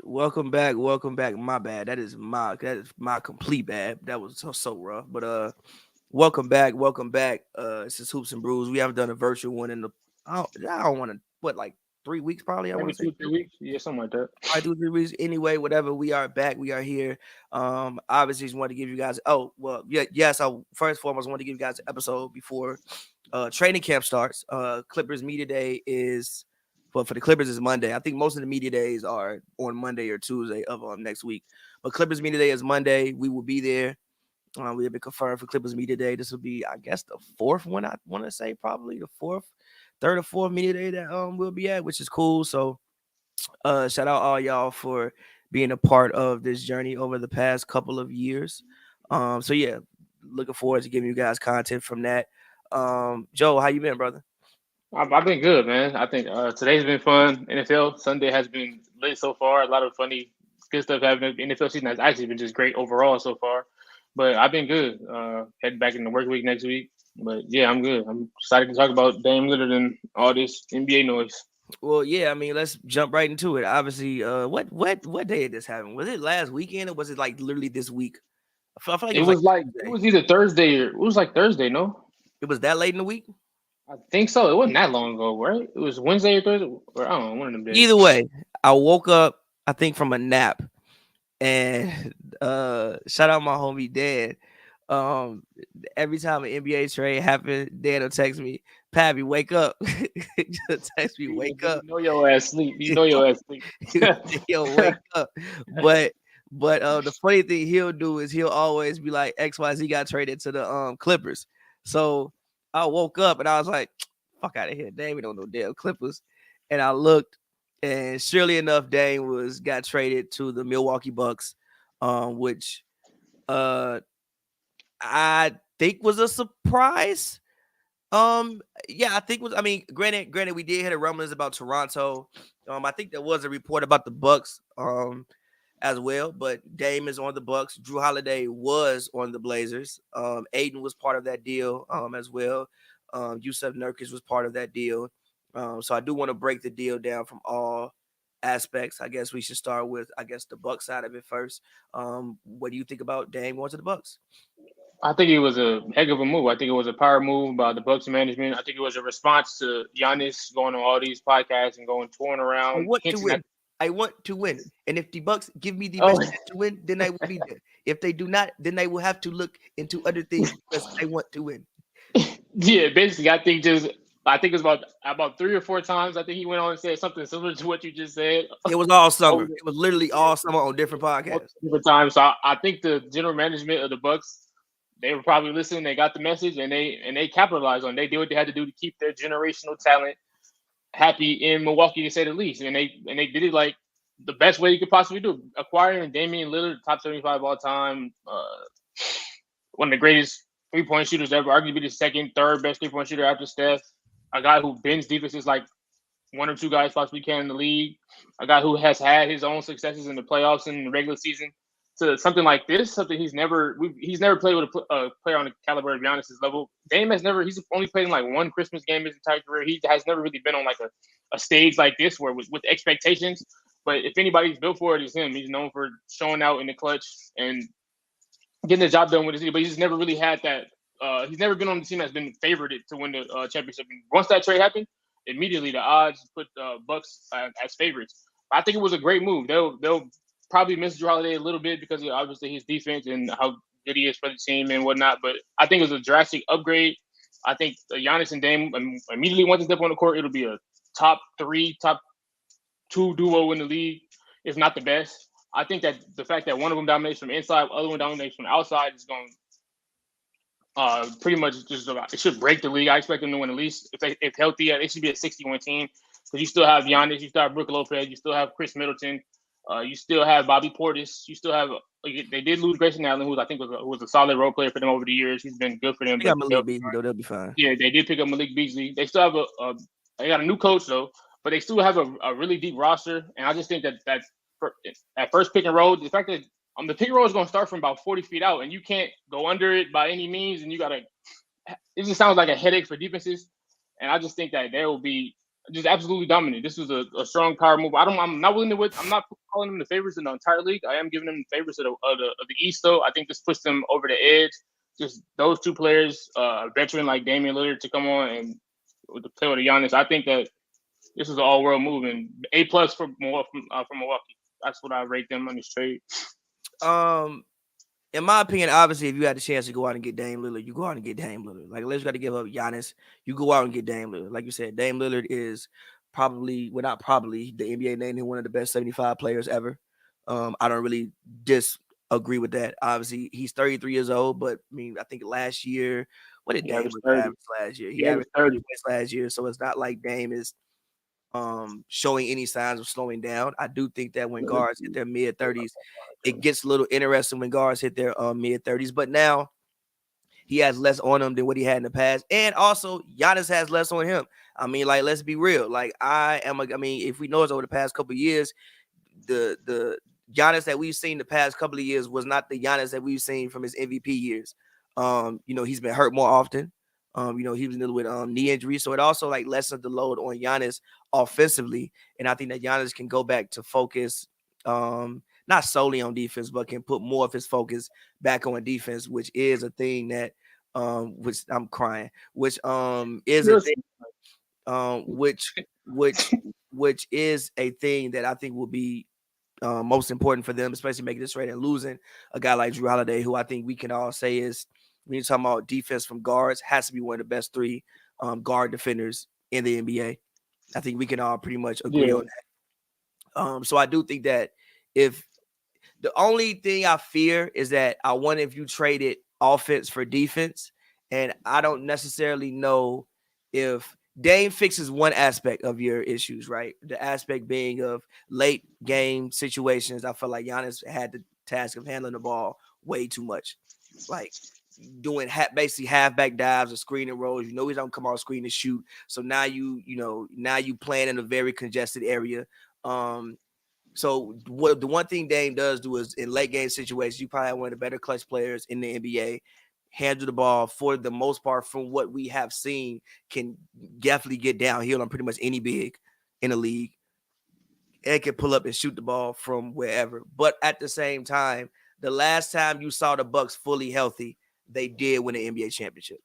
Welcome back. Welcome back. My bad. That is my complete bad. That was so rough. But welcome back. Welcome back. This is Hoops and Brews. We haven't done a virtual one in the I don't want to what like 3 weeks probably. I Maybe want to say 2 3 weeks. Yeah, something like that. probably 2 3 weeks. Anyway, whatever. We are back. We are here. Obviously just want to give you guys yes, I first and foremost want to give you guys an episode before training camp starts. Clippers media day is well, for the Clippers is Monday. I think most of the media days are on Monday or Tuesday of next week. But Clippers media day is Monday. We will be there. We have been confirmed for Clippers media day. This will be, I guess, the fourth one. I want to say probably the third or fourth media day that we'll be at, which is cool. So shout out all y'all for being a part of this journey over the past couple of years. So yeah, looking forward to giving you guys content from that. Joe, how you been, brother? I've been good, man. I think today's been fun. NFL Sunday has been lit so far. A lot of funny, good stuff happening. The NFL season has actually been just great overall so far. But I've been good. Heading back in the work week next week. But yeah, I'm good. I'm excited to talk about Dame Lillard and all this NBA noise. Well, yeah, I mean, let's jump right into it. Obviously, what day did this happen? Was it last weekend or was it like literally this week? I feel like it It was like was like it Tuesday. was either Thursday or it was like Thursday, no? It was that late in the week. I think so. It wasn't that long ago, right? It was Wednesday or Thursday, or I don't know, one of them days. Either way, I woke up, I think, from a nap, and shout out my homie Dan. Um, every time an NBA trade happened, Dan will text me, "Pavy, wake up!" Just text me, "Wake You up." know your ass sleep. You know your ass sleep. Yo, wake up. But the funny thing he'll do is he'll always be like XYZ got traded to the Clippers. So I woke up and I was like, fuck out of here. Dame we don't know damn Clippers. And I looked and surely enough, Dame was got traded to the Milwaukee Bucks, which uh I think was a surprise. Yeah, I think was. I mean, granted, we did hear rumblings about Toronto. I think there was a report about the Bucks, as well. But Dame is on the Bucks. Drew Holiday was on the Blazers. Aiden was part of that deal, as well. Yusuf Nurkic was part of that deal. So I do want to break the deal down from all aspects. I guess we should start with, I guess, the Bucks side of it first. What do you think about Dame going to the Bucks? I think it was a heck of a move. I think it was a power move by the Bucks management. I think it was a response to Giannis going on all these podcasts and going touring I around, want to hinting at. win. I want to win. And if the Bucks give me the Oh, best chance to win, then I will be there. If they do not, then I will have to look into other things because I want to win. yeah. Basically, I think it was about 3 or 4 times. I think he went on and said something similar to what you just said It was all summer. over It was literally all summer on different podcasts. multiple different times. So I think the general management of the Bucks, they were probably listening. They got the message and they capitalized on it. They did what they had to do to keep their generational talent happy in Milwaukee, to say the least. And they did it like the best way you could possibly do. Acquiring Damian Lillard, top 75 of all time, one of the greatest 3 point shooters ever, arguably the second, third best 3 point shooter after Steph. A guy who bends defenses like one or two guys possibly can in the league. A guy who has had his own successes in the playoffs and the regular season. To something like this, something he's never played with a player on the caliber of Giannis's level. Dame has never. He's only played in like one Christmas game his entire career. He has never really been on like a stage like this where with expectations. But if anybody's built for it, it's him. He's known for showing out in the clutch and getting the job done with his team. But he's never really had that. He's never been on the team that's been favored to win the championship. And once that trade happened, immediately the odds put Bucks as favorites. I think it was a great move. They'll probably miss Drew Holiday a little bit because of obviously his defense and how good he is for the team and whatnot. But I think it was a drastic upgrade. I think Giannis and Dame immediately once they step on the court, it'll be a top three, top two duo in the league, if not the best. I think that the fact that one of them dominates from inside, the other one dominates from outside is going pretty much just about it should break the league. I expect them to win at least if healthy. It should be a 60-win team because you still have Giannis, you still have Brook Lopez, you still have Chris Middleton, you still have Bobby Portis, you still have. They did lose Grayson Allen, who I think was a solid role player for them over the years. He's been good for them, They but got Malik Beasley though; they'll be fine. yeah, they did pick up Malik Beasley. They still have they got a new coach though, but they still have a really deep roster. And I just think that first pick and roll, the fact that the pick and roll is going to start from about 40 feet out, and you can't go under it by any means, and you got to. It just sounds like a headache for defenses, and I just think that there will be just absolutely dominant. This was a strong power move. I'm not willing to. I'm not calling them the favorites in the entire league. I am giving them the favorites of the East, though. I think this puts them over the edge. Just those two players, a veteran like Damian Lillard to come on and to play with Giannis. I think that this is an all world move and A+ for Milwaukee. That's what I rate them on this trade. In my opinion, obviously, if you had the chance to go out and get Dame Lillard, you go out and get Dame Lillard. Like, unless you got to give up Giannis, you go out and get Dame Lillard. Like you said, Dame Lillard is probably, well, not probably, the NBA named him one of the best 75 players ever. I don't really disagree with that. Obviously, he's 33 years old, but I mean, I think last year, what did Dame average last year? He averaged 30 points last year, so it's not like Dame is showing any signs of slowing down. I do think that when guards hit their mid 30s, it gets a little interesting when guards hit their mid 30s. But now he has less on him than what he had in the past, and also Giannis has less on him. I mean, like, let's be real. Like, I mean, if we notice over the past couple of years, the Giannis that we've seen the past couple of years was not the Giannis that we've seen from his MVP years. He's been hurt more often. He was dealing with knee injuries, so it also like lessens the load on Giannis offensively. And I think that Giannis can go back to focus, not solely on defense, but can put more of his focus back on defense, which is a thing that, which I'm crying, which is a thing, which is a thing that I think will be most important for them, especially making this trade and losing a guy like Jrue Holiday, who I think we can all say is, when you're talking about defense from guards, has to be one of the best three guard defenders in the NBA. I think we can all pretty much agree on that. So I do think that if the only thing I fear is that I wonder if you traded offense for defense, and I don't necessarily know if Dame fixes one aspect of your issues, right? The aspect being of late game situations. I felt like Giannis had the task of handling the ball way too much, like doing basically halfback dives or screening rolls. He's don't come out screen and shoot. So now you playing in a very congested area. So what the one thing Dame does do is in late game situations, you probably have one of the better clutch players in the NBA. Handle the ball for the most part, from what we have seen, can definitely get downhill on pretty much any big in the league. And can pull up and shoot the ball from wherever. But at the same time, the last time you saw the Bucks fully healthy, they did win the NBA championship.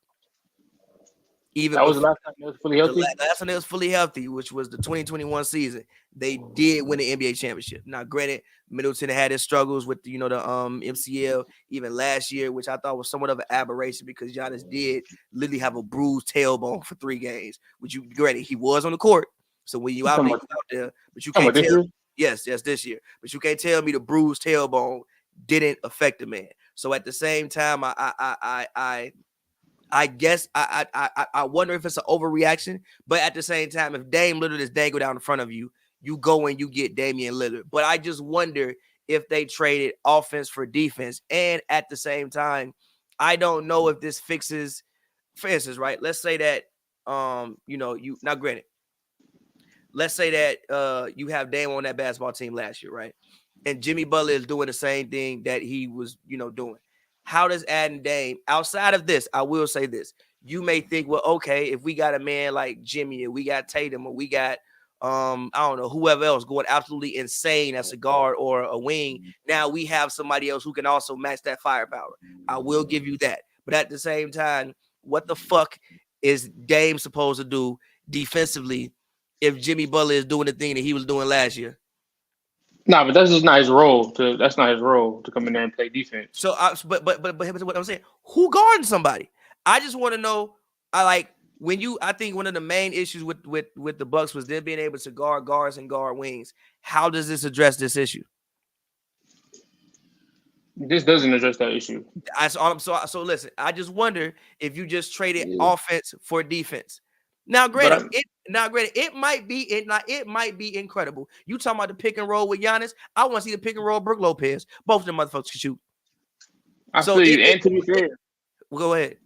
Even that was the last time they was fully healthy. The last time they was fully healthy, which was the 2021 season, they did win the NBA championship. Now, granted, Middleton had his struggles with the MCL even last year, which I thought was somewhat of an aberration because Giannis did literally have a bruised tailbone for 3 games. Which granted, he was on the court, so when you out there, but you can't tell. Yes, this year, but you can't tell me the bruised tailbone didn't affect the man. So at the same time, I guess I wonder if it's an overreaction, but at the same time, if Dame Lillard is dangled down in front of you, you go and you get Damian Lillard. But I just wonder if they traded offense for defense, and at the same time, I don't know if this fixes. For instance, right? Let's say that you now granted, let's say that you have Dame on that basketball team last year, right? And Jimmy Butler is doing the same thing that he was, doing. How does adding Dame outside of this? I will say this. You may think, well, okay, if we got a man like Jimmy, or we got Tatum, or we got I don't know, whoever else going absolutely insane as a guard or a wing, now we have somebody else who can also match that firepower. I will give you that. But at the same time, what the fuck is Dame supposed to do defensively if Jimmy Butler is doing the thing that he was doing last year? Nah, but that's just not his role. That's not his role to come in there and play defense. So, but what I'm saying, who guarding somebody? I just want to know. I think one of the main issues with the Bucks was them being able to guard guards and guard wings. How does this address this issue? This doesn't address that issue. So listen, I just wonder if you just traded offense for defense. Now, granted, it might be incredible. You talking about the pick and roll with Giannis? I want to see the pick and roll Brook Lopez. Both of them motherfuckers can shoot. I feel you. And to be fair, go ahead.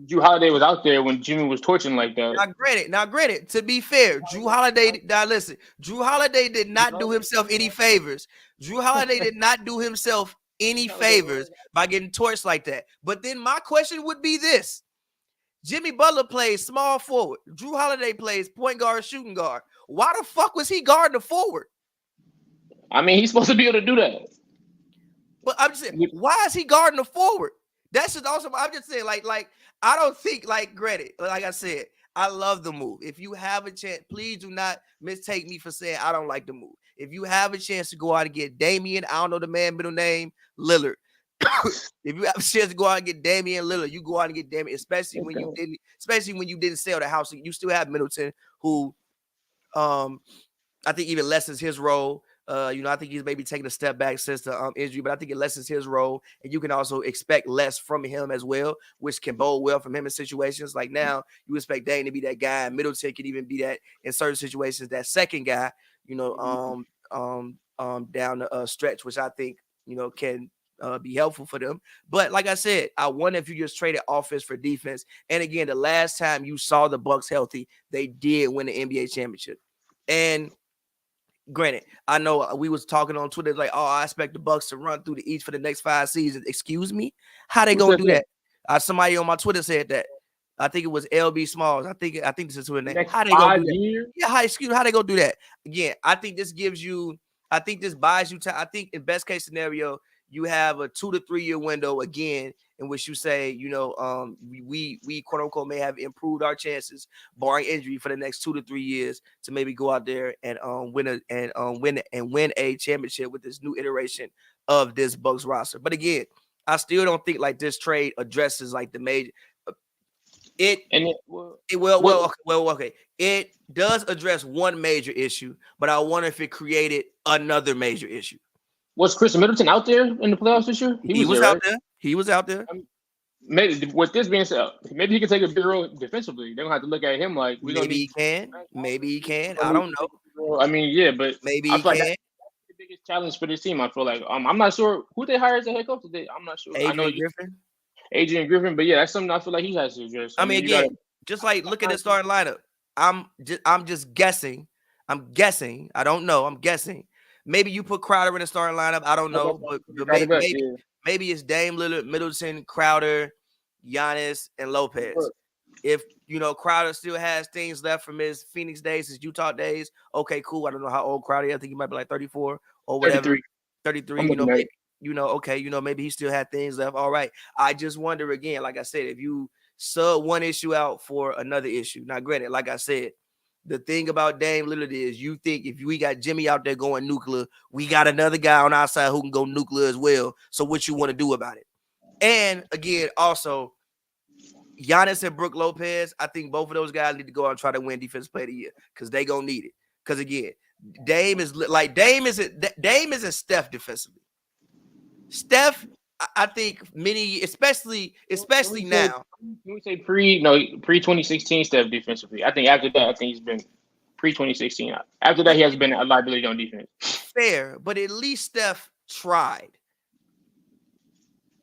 Jrue Holiday was out there when Jimmy was torching like that. Now, granted, to be fair, Jrue Holiday. Now, listen, Jrue Holiday did not do himself any favors. Jrue Holiday did not do himself any favors by getting torched like that. But then my question would be this: Jimmy Butler plays small forward. Drew Holiday plays point guard, shooting guard. Why the fuck was he guarding the forward? I mean, he's supposed to be able to do that. But I'm just saying, why is he guarding the forward? That's just awesome. I'm just saying, like, I don't think, like, granted, like I said, I love the move. If you have a chance, please do not mistake me for saying I don't like the move. If you have a chance to go out and get Damian, I don't know the man middle name, Lillard. If you have a chance to go out and get Damian Lillard, you go out and get Damian, especially when you didn't sell the house. You still have Middleton, who I think even lessens his role. I think he's maybe taking a step back since the injury, but I think it lessens his role, and you can also expect less from him as well, which can bode well from him in situations. Like now, you expect Dame to be that guy, and Middleton can even be that in certain situations, that second guy, down the stretch, which I think can be helpful for them. But like I said, I wonder if you just traded offense for defense. And again, the last time you saw the Bucks healthy, they did win the NBA championship. And granted, I know we was talking on Twitter like, oh, I expect the Bucks to run through the East for the next 5 seasons. Excuse me, how they gonna do that? Somebody on my Twitter said that. I think it was LB Smalls. I think this is her name. How they gonna do that? Years? Yeah, how they gonna do that? Again, I think this gives you. I think this buys you time. I think in best case scenario, you have a 2 to 3 year window again in which you say, we quote unquote may have improved our chances, barring injury, for the next 2 to 3 years to maybe go out there and win a championship with this new iteration of this Bucks roster. But again, I still don't think like this trade addresses like the major. Okay. It does address one major issue, but I wonder if it created another major issue. Was Chris Middleton out there in the playoffs this year? He was out there. He was out there. Maybe with this being said, maybe he can take a big role defensively. They don't have to look at him like he can. Maybe he can. I don't know. I mean, yeah, but maybe he can. That's the biggest challenge for this team. I feel like I'm not sure who they hired as a head coach today. I'm not sure. Adrian Griffin, but yeah, that's something I feel like he has to address. I mean, again, just like look at the starting lineup. I'm just guessing. I'm guessing. I don't know. I'm guessing. Maybe you put Crowder in the starting lineup. I don't know, but maybe it's Dame Lillard, Middleton, Crowder, Giannis, and Lopez. If Crowder still has things left from his Phoenix days, his Utah days, okay, cool. I don't know how old Crowder is. I think he might be like 34 or whatever. 33. Maybe he still had things left. All right. I just wonder again, like I said, if you sub one issue out for another issue. Now, granted, like I said, the thing about Dame Lillard is you think if we got Jimmy out there going nuclear, we got another guy on our side who can go nuclear as well. So what you want to do about it? And again, also, Giannis and Brook Lopez, I think both of those guys need to go out and try to win Defensive Player of the Year because they going to need it. Because again, Dame isn't Steph defensively. Steph, I think especially now. Can we say pre-2016 Steph defensively? I think after that, I think he's been pre-2016. After that, he has been a liability on defense. Fair, but at least Steph tried.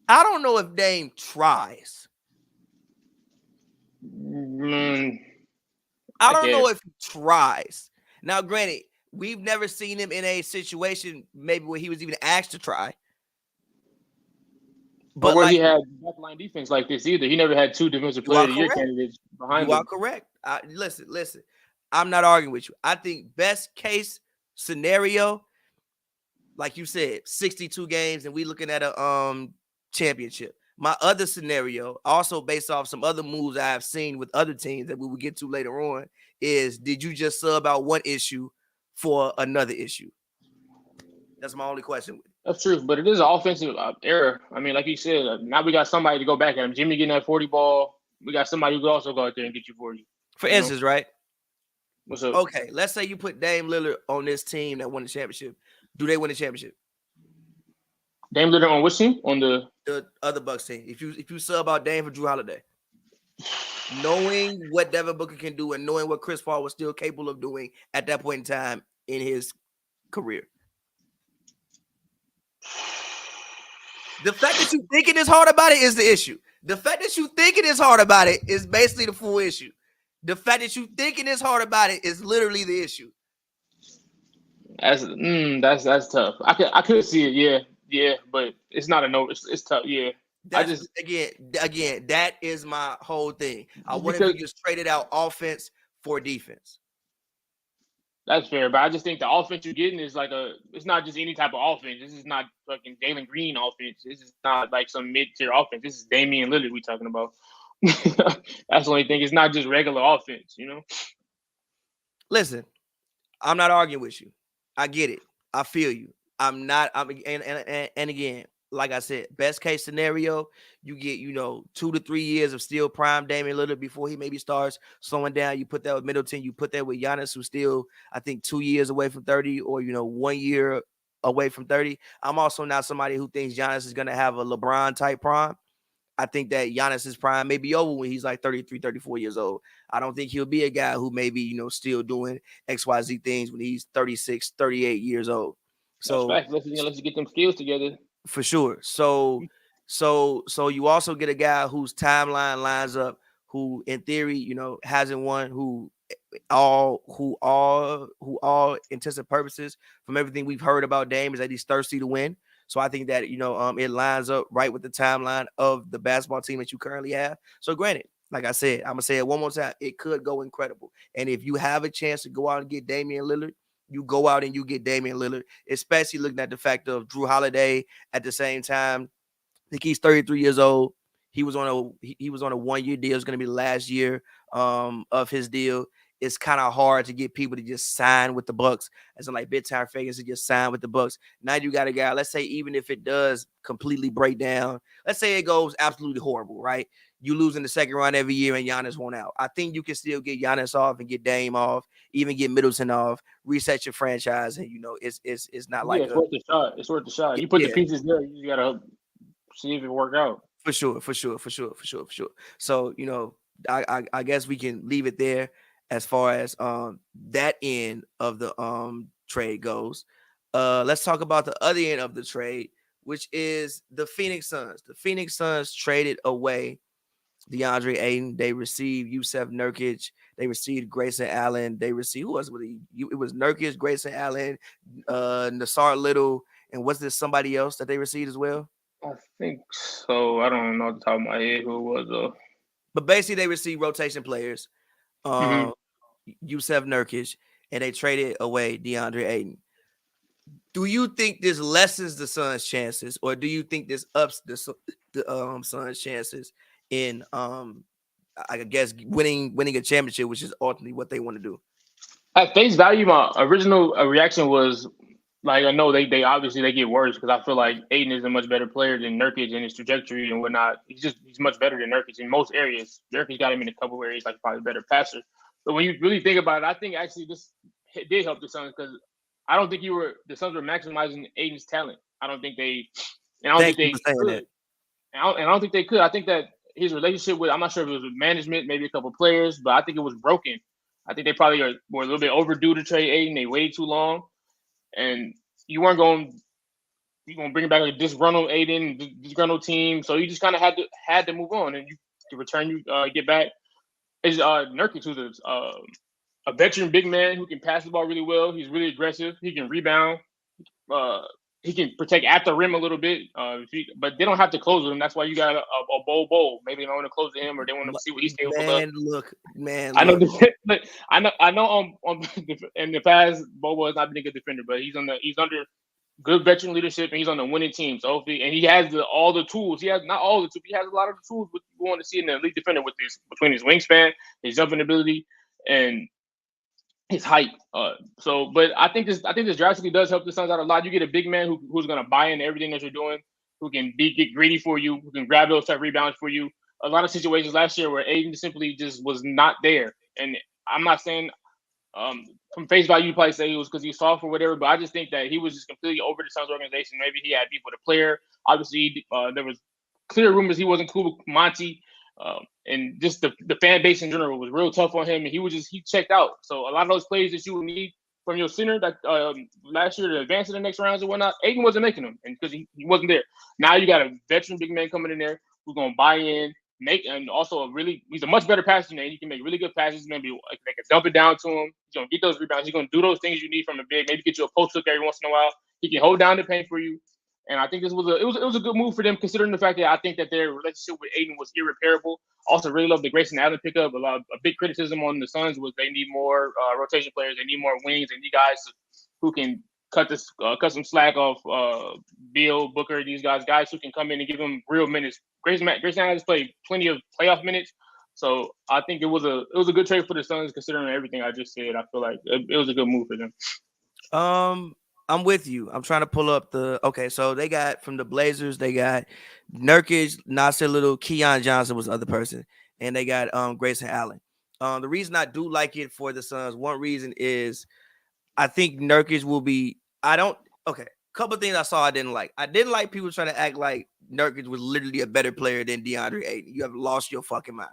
I don't know if Dame tries. I don't know if he tries. Now, granted, we've never seen him in a situation maybe where he was even asked to try. But where he had backline defense like this either. He never had 2 defensive player of the year candidates behind him. You are correct. Listen. I'm not arguing with you. I think best case scenario, like you said, 62 games, and we looking at a championship. My other scenario, also based off some other moves I have seen with other teams that we will get to later on, is did you just sub out one issue for another issue? That's my only question. That's true, but it is an offensive error. I mean, like you said, now we got somebody to go back at him. Jimmy getting that 40 ball. We got somebody who could also go out there and get you 40. For instance, right? What's up? Okay, let's say you put Dame Lillard on this team that won the championship. Do they win the championship? Dame Lillard on which team? On the other Bucks team. If you sub out Dame for Drew Holiday, knowing what Devin Booker can do and knowing what Chris Paul was still capable of doing at that point in time in his career. The fact that you thinking this hard about it is the issue. The fact that you thinking this hard about it is basically the full issue. The fact that you thinking this hard about it is literally the issue. That's tough. I could see it, yeah, but it's not a no. It's tough, yeah. I That's just again, that is my whole thing. I just wonder if because you just traded out offense for defense. that's fair, but I just think the offense you're getting is like it's not just any type of offense. This is not fucking Jalen Green offense. This is not like some mid tier offense. This is Damian Lillard we talking about. That's the only thing. It's not just regular offense, you know. Listen, I'm not arguing with you. I get it. I feel you. I'm not. And again, like I said, best case scenario, you get 2 to 3 years of still prime Damian Lillard before he maybe starts slowing down. You put that with Middleton. You put that with Giannis, who's still I think 2 years away from 30, or 1 year away from 30. I'm also not somebody who thinks Giannis is gonna have a LeBron type prime. I think that Giannis's prime may be over when he's like 33, 34 years old. I don't think he'll be a guy who maybe, still doing XYZ things when he's 36, 38 years old. That's So fact. Let's get them skills together. for sure. So you also get a guy whose timeline lines up, who in theory, hasn't won, who all intents and purposes, from everything we've heard about Dame, is that he's thirsty to win. So I think that it lines up right with the timeline of the basketball team that you currently have. So granted, like I said, I'm gonna say it one more time, it could go incredible. And if you have a chance to go out and get Damian Lillard, you go out and you get Damian Lillard, especially looking at the fact of Drew Holiday at the same time. I think he's 33 years old. He was on a 1 year deal. It's going to be the last year of his deal. It's kind of hard to get people to just sign with the Bucks, as in like big time figures to just sign with the Bucks. Now you got a guy. Let's say even if it does completely break down, let's say it goes absolutely horrible, right? You lose in the second round every year and Giannis won't out. I think you can still get Giannis off and get Dame off, even get Middleton off, reset your franchise, and it's not Yeah, like it's a worth the shot. It's worth the shot. You put the yeah. pieces there. You just gotta see if it work out. For sure, for sure, for sure, for sure, for sure. So, I guess we can leave it there as far as that end of the trade goes. Let's talk about the other end of the trade, which is the Phoenix Suns. The Phoenix Suns traded away DeAndre Ayton. They received Yusef Nurkic. They received Grayson Allen. They received who was it? It was Nurkic, Grayson Allen, Nassar Little, and was there somebody else that they received as well? I think so. I don't know off the top of my head who it was though. But basically, they received rotation players, Mm-hmm. um, Yusef Nurkic, and they traded away DeAndre Ayton. Do you think this lessens the Suns' chances, or do you think this ups the Suns' chances in I guess winning a championship, which is ultimately what they want to do? At face value, my original reaction was like, I know they obviously they get worse because I feel like Aiden is a much better player than Nurkic in his trajectory and whatnot. He's much better than Nurkic in most areas. Nurkic got him in a couple areas, like probably better passer. But when you really think about it, I think actually this did help the Suns because I don't think the Suns were maximizing Aiden's talent. I don't think they, and I don't Thank think you for they saying could. that. And I don't think they could. I think that his relationship with, I'm not sure if it was with management, maybe a couple players, but I think it was broken. I think they probably were a little bit overdue to trade Aiden. They waited too long, and you weren't going. You gonna bring back a disgruntled Aiden, disgruntled team. So you just kind of had to move on, and you to return you get back is Nurkic, who's a veteran big man who can pass the ball really well. He's really aggressive. He can rebound. Uh, he can protect at the rim a little bit, but they don't have to close with him. That's why you got a bowl. Maybe they don't want to close to him, or they want to see what he's capable of. Man, I know, look. I know. In the past, Bobo has not been a good defender, but he's under good veteran leadership, and he's on the winning team. So hopefully, and he has all the tools. He has not all the tools. He has a lot of the tools what you want to see in the elite defender with between his wingspan, his jumping ability, and his height. But I think this drastically does help the Suns out a lot. You get a big man who's going to buy into everything that you're doing, who can get greedy for you, who can grab those type rebounds for you. A lot of situations last year where Aiden simply just was not there, and I'm not saying from face value, you probably say it was because he's soft or whatever, but I just think that he was just completely over the Suns organization. Maybe he had beef with a player. Obviously, there was clear rumors he wasn't cool with Monty, and just the fan base in general was real tough on him, and he checked out. So a lot of those plays that you would need from your center that last year to advance to the next rounds and whatnot, Aiden wasn't making them, and because he wasn't there. Now you got a veteran big man coming in there who's going to buy in, and also he's a much better passer than he can make really good passes. Maybe like they can dump it down to him. He's gonna get those rebounds. He's gonna do those things you need from a big. Maybe get you a post hook every once in a while. He can hold down the paint for you, And I think this was a good move for them, considering the fact that I think that their relationship with Aiden was irreparable. Also, really love the Grayson Allen pickup. A big criticism on the Suns was they need more rotation players. They need more wings. They need guys who can cut some slack off Bill Booker. These guys who can come in and give them real minutes. Grayson Allen has played plenty of playoff minutes, so I think it was a good trade for the Suns, considering everything I just said. I feel like it was a good move for them. I'm with you. I'm trying to pull up so they got from the Blazers, they got Nurkic, Nasir Little, Keon Johnson was the other person, and they got Grayson Allen. The reason I do like it for the Suns, one reason is I think Nurkic will be. I don't. Okay, couple things I saw I didn't like. I didn't like people trying to act like Nurkic was literally a better player than DeAndre Ayton. You have lost your fucking mind.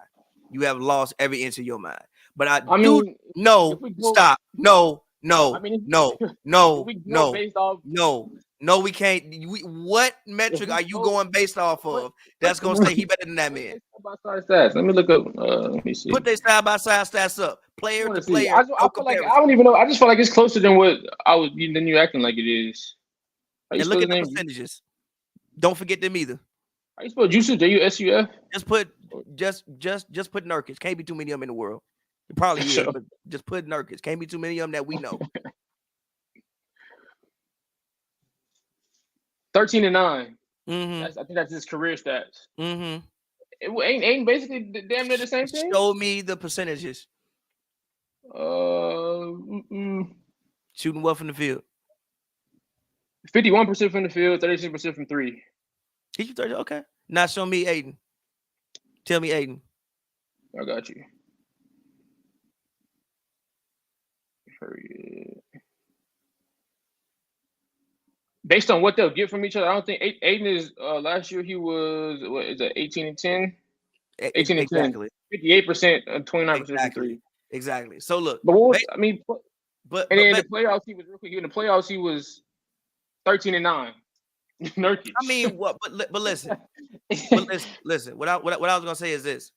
You have lost every inch of your mind. But I do mean, no stop. No, no, I mean, no, if no, we go no, based off, no, we can't. What if metric we are you go, going based off put, of put, that's gonna say he better than that put man? their side by side stats. Let me look up. Let me see. Put their side by side stats up, I player want to to see. player, I no feel like I comparison. don't even know. I just feel like it's closer than what I was than you acting like it is. How you And spell look his at the name? percentages. Don't forget them either. How you spell Jusuf? Jusuf? Just put put Nurkic. Can't be too many of them in the world. It probably is, Sure. but just put Nurkic. Can't be too many of them that we know. 13-9. Mm-hmm. I think that's his career stats. Mm-hmm. It ain't basically damn near the same thing. Show me the percentages. Shooting well from the field. 51% from the field, 36% from three. He shoot 30. Okay. Now show me Aiden. Tell me Aiden. I got you. Hurry. Based on what they'll get from each other, I don't think Aiden is. Last year he was what is it? 18-10. 18-10. Exactly. 58% and 29% from Exactly. three. Exactly. So look, But what was, I mean, but and then in the playoffs he was real quick. In the playoffs he was 13-9. Nurkic. I mean, what? But listen, listen. What I was gonna say is this.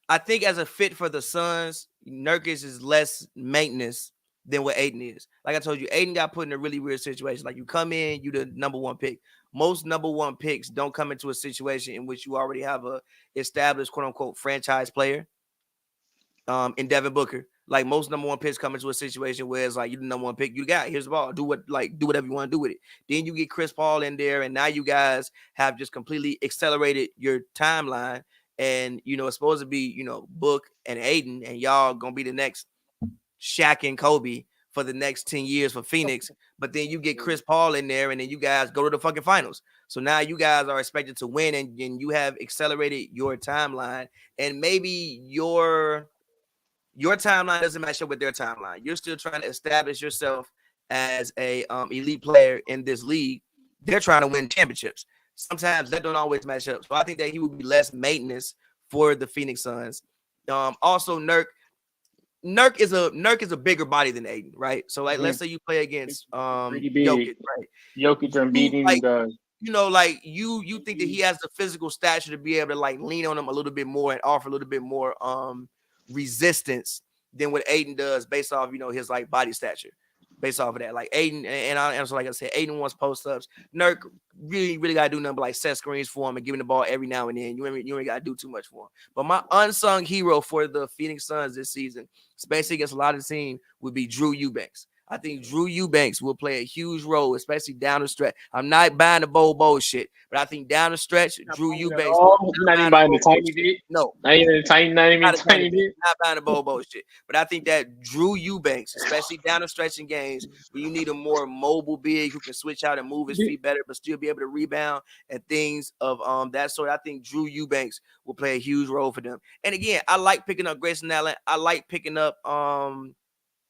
I think as a fit for the Suns, Nurkic is less maintenance than what Aiden is. Like I told you, Aiden got put in a really weird situation. Like you come in, you the number one pick. Most number one picks don't come into a situation in which you already have a established quote unquote franchise player. In Devin Booker, like most number one picks come into a situation where it's like you the number one pick, you got here's the ball, do whatever you want to do with it. Then you get Chris Paul in there, and now you guys have just completely accelerated your timeline. And it's supposed to be Book and Aiden, and y'all gonna be the next Shaq and Kobe for the next 10 years for Phoenix. But then you get Chris Paul in there, and then you guys go to the fucking finals. So now you guys are expected to win, and you have accelerated your timeline, and maybe your timeline doesn't match up with their timeline. You're still trying to establish yourself as a elite player in this league. They're trying to win championships. Sometimes that don't always match up. So I think that he would be less maintenance for the Phoenix Suns. Also, Nurk is a bigger body than Aiden, right? So like, let's say you play against pretty big. Jokic, right? Jokic and beating guys. Like you think that he has the physical stature to be able to like lean on him a little bit more and offer a little bit more resistance than what Aiden does based off his like body stature. Based off of that, like Aiden, and so like I said, Aiden wants post ups. Nurk really gotta do nothing but like set screens for him and give him the ball every now and then. You ain't gotta do too much for him. But my unsung hero for the Phoenix Suns this season, especially against a lot of the team, would be Drew Eubanks. I think Drew Eubanks will play a huge role, especially down the stretch. I'm not buying the bowl shit, but I think down the stretch, Drew Eubanks. Not even buying the tiny bit. No, not even tiny bit. Not buying the bowl shit. But I think that Drew Eubanks, especially down the stretch in games where you need a more mobile big who can switch out and move his feet better, but still be able to rebound and things of that sort. I think Drew Eubanks will play a huge role for them. And again, I like picking up Grayson Allen. I like picking up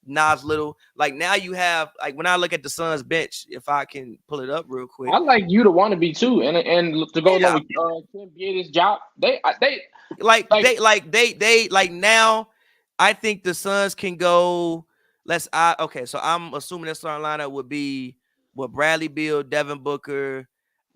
Nas Little. Like now you have like when I look at the Suns bench, if I can pull it up real quick. I like you to want to be too, and to go along with Kim Biada's job. They now. I think the Suns can go. Okay. So I'm assuming that starting lineup would be Bradley Beal, Devin Booker.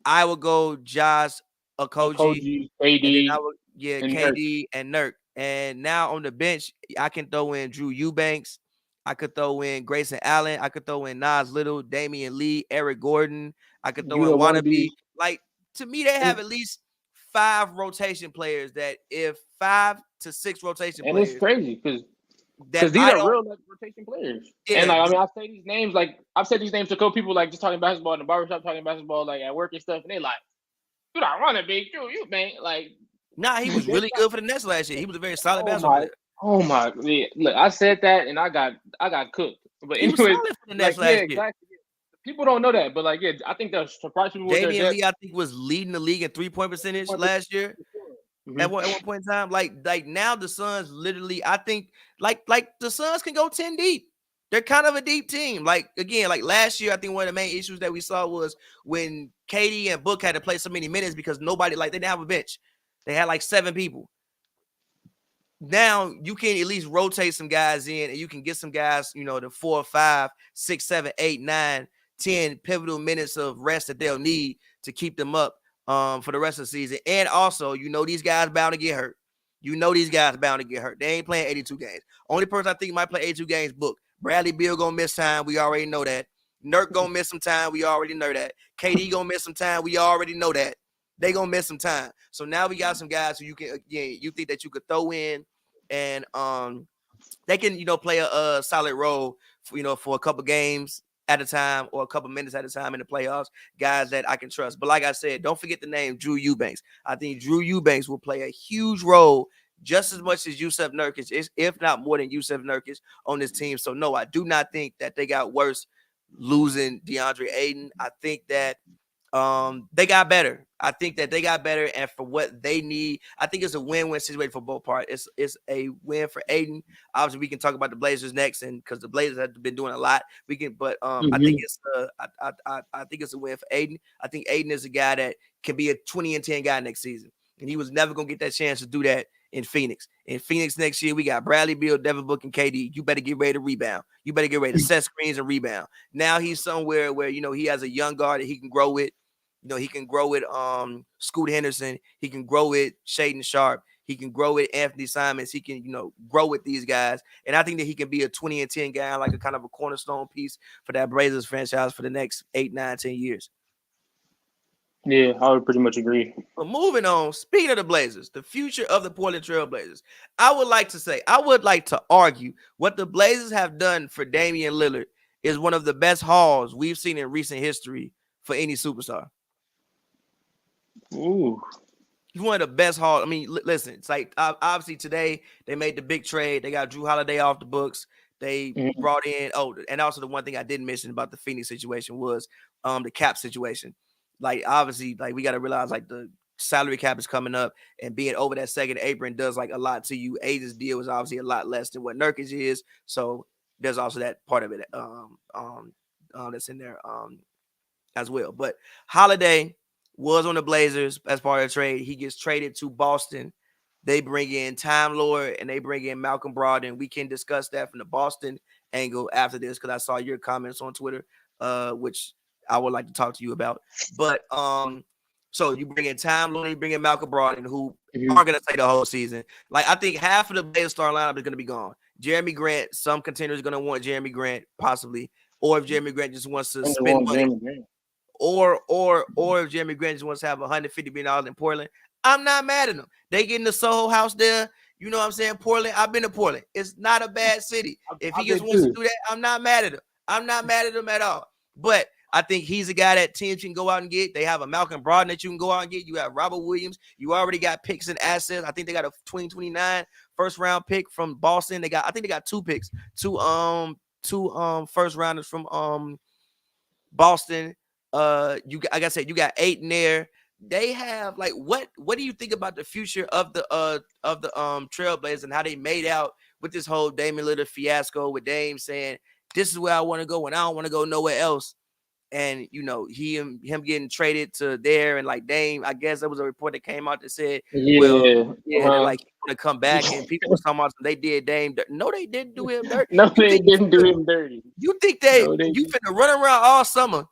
I would go Josh Okogie, KD, and then I would KD and Nurk. And now on the bench, I can throw in Drew Eubanks. I could throw in Grayson Allen. I could throw in Nas Little, Damian Lee, Eric Gordon. I could throw You in don't want to Wannabe. be. Like, to me, they have at least 5 rotation players that if 5 to 6 rotation And it's players crazy because that these I are don't, real like, rotation players. And yeah, like I mean, I say these names like I've said these names to couple people like just talking basketball in the barbershop, talking basketball like at work and stuff, and they like, you don't want to be you man. Like nah, he was they really got, good for the Nets last year. He was a very solid oh basketball my, player. oh my, yeah, look, I said that and I got cooked. But He was anyways, solid for the like Nets yeah, last year. exactly. People don't know that, but like yeah, I think that surprised people with their Damian depth. Lee, I think, was leading the league in 3-point percentage last year. Mm-hmm. At one point in time, like now the Suns literally, I think, like the Suns can go 10 deep. They're kind of a deep team. Like again, like last year, I think one of the main issues that we saw was when KD and Book had to play so many minutes because nobody, like, they didn't have a bench. They had like 7 people. Now you can at least rotate some guys in, and you can get some guys, the 4, 5, 6, 7, 8, 9, 10 pivotal minutes of rest that they'll need to keep them up for the rest of the season. And also, these guys bound to get hurt. These guys bound to get hurt. They ain't playing 82 games. Only person I think might play 82 games, Book. Bradley Beal gonna miss time. We already know that. Nurk gonna miss some time. We already know that. KD gonna miss some time. We already know that. They gonna miss some time. So now we got some guys who you can, again, you think that you could throw in, and they can, play a solid role for a couple games at a time or a couple minutes at a time in the playoffs, guys that I can trust. But like I said, don't forget the name Drew Eubanks. I think Drew Eubanks will play a huge role, just as much as Yusuf Nurkic, if not more than Yusuf Nurkic on this team. So no, I do not think that they got worse losing DeAndre Ayton. I think that they got better. I think that they got better, and for what they need, I think it's a win-win situation for both parties. It's a win for Aiden. Obviously, we can talk about the Blazers next, and because the Blazers have been doing a lot, we can. But I think it's I think it's a win for Aiden. I think Aiden is a guy that can be a 20-10 guy next season, and he was never gonna get that chance to do that in Phoenix. In Phoenix next year, we got Bradley Beal, Devin Booker, and KD. You better get ready to rebound. You better get ready to set screens and rebound. Now he's somewhere where he has a young guard that he can grow with. He can grow with Scoot Henderson. He can grow with Shaden Sharp. He can grow with Anthony Simons. He can, grow with these guys. And I think that he can be a 20-10 guy, like a kind of a cornerstone piece for that Blazers franchise for the next 8, 9, 10 years. Yeah, I would pretty much agree. But moving on, speaking of the Blazers, the future of the Portland Trail Blazers, I would like to argue what the Blazers have done for Damian Lillard is one of the best hauls we've seen in recent history for any superstar. Ooh. He's one of the best hauls. I mean, listen, it's like obviously today they made the big trade. They got Drew Holiday off the books. They brought in, and also the one thing I didn't mention about the Phoenix situation was the cap situation. Like, obviously, like, we got to realize, like, the salary cap is coming up, and being over that second apron does, like, a lot to you. Aiden's deal is obviously a lot less than what Nurkic is, so there's also that part of it that's in there as well. But Holiday was on the Blazers as part of the trade. He gets traded to Boston. They bring in Time Lord and they bring in Malcolm Brogdon. We can discuss that from the Boston angle after this because I saw your comments on Twitter, which I would like to talk to you about. But so you bring in Time Lord, you bring in Malcolm Brogdon, who aren't going to play the whole season. Like, I think half of the Blazers star lineup is going to be gone. Jeremy Grant, some contenders are going to want Jeremy Grant possibly, or if Jeremy Grant just wants to spend money. Or if Jeremy Grant just wants to have $150 million in Portland, I'm not mad at them. They get in the Soho house there. You know what I'm saying? Portland, I've been to Portland. It's not a bad city. If he just wants to do that, I'm not mad at him. I'm not mad at him at all. But I think he's a guy that teams can go out and get. They have a Malcolm Brogdon that you can go out and get. You have Robert Williams. You already got picks and assets. I think they got a 2029 first round pick from Boston. I think they got 2 picks, two first rounders from Boston. Like I said, you got 8 in there. They have, like, what do you think about the future of the Trailblazers and how they made out with this whole Damian Lillard fiasco with Dame saying this is where I want to go and I don't want to go nowhere else, and him getting traded to there, and like Dame, I guess there was a report that came out that said that like he want to come back, and people were talking about they did Dame. No, they didn't do him dirty. No, they didn't do him dirty. You think you finna run around all summer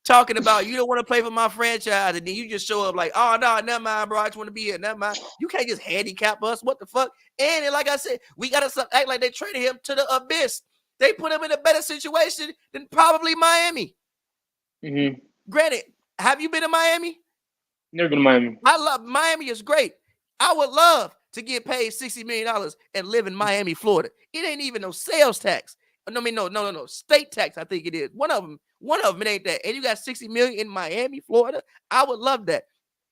talking about you don't want to play for my franchise, and then you just show up like, oh no, never mind, bro. I just want to be here. Never mind. You can't just handicap us. What the fuck? And like I said, we gotta act like they traded him to the abyss. They put him in a better situation than probably Miami. Granted, have you been to Miami? Never been to Miami. I love Miami is great. I would love to get paid $60 million and live in Miami, Florida. It ain't even no sales tax. No. State tax, I think it is. One of them, it ain't that. And you got 60 million in Miami, Florida. I would love that.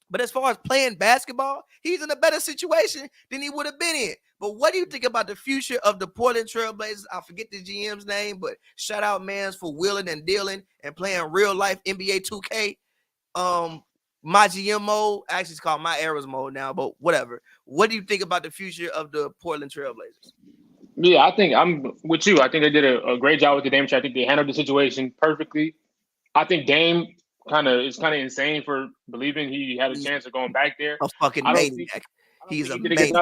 But as far as playing basketball, he's in a better situation than he would have been in. But what do you think about the future of the Portland Trailblazers? I forget the GM's name, but shout out mans for willing and dealing and playing real life NBA 2K. My GM mode, actually it's called my Eras mode now, but whatever. What do you think about the future of the Portland Trailblazers? Yeah, I think I'm with you. I think they did a great job with the Dame trade. I think they handled the situation perfectly. I think Dame is kind of insane for believing he had a chance of going back there. A fucking I don't think maniac. He's a maniac.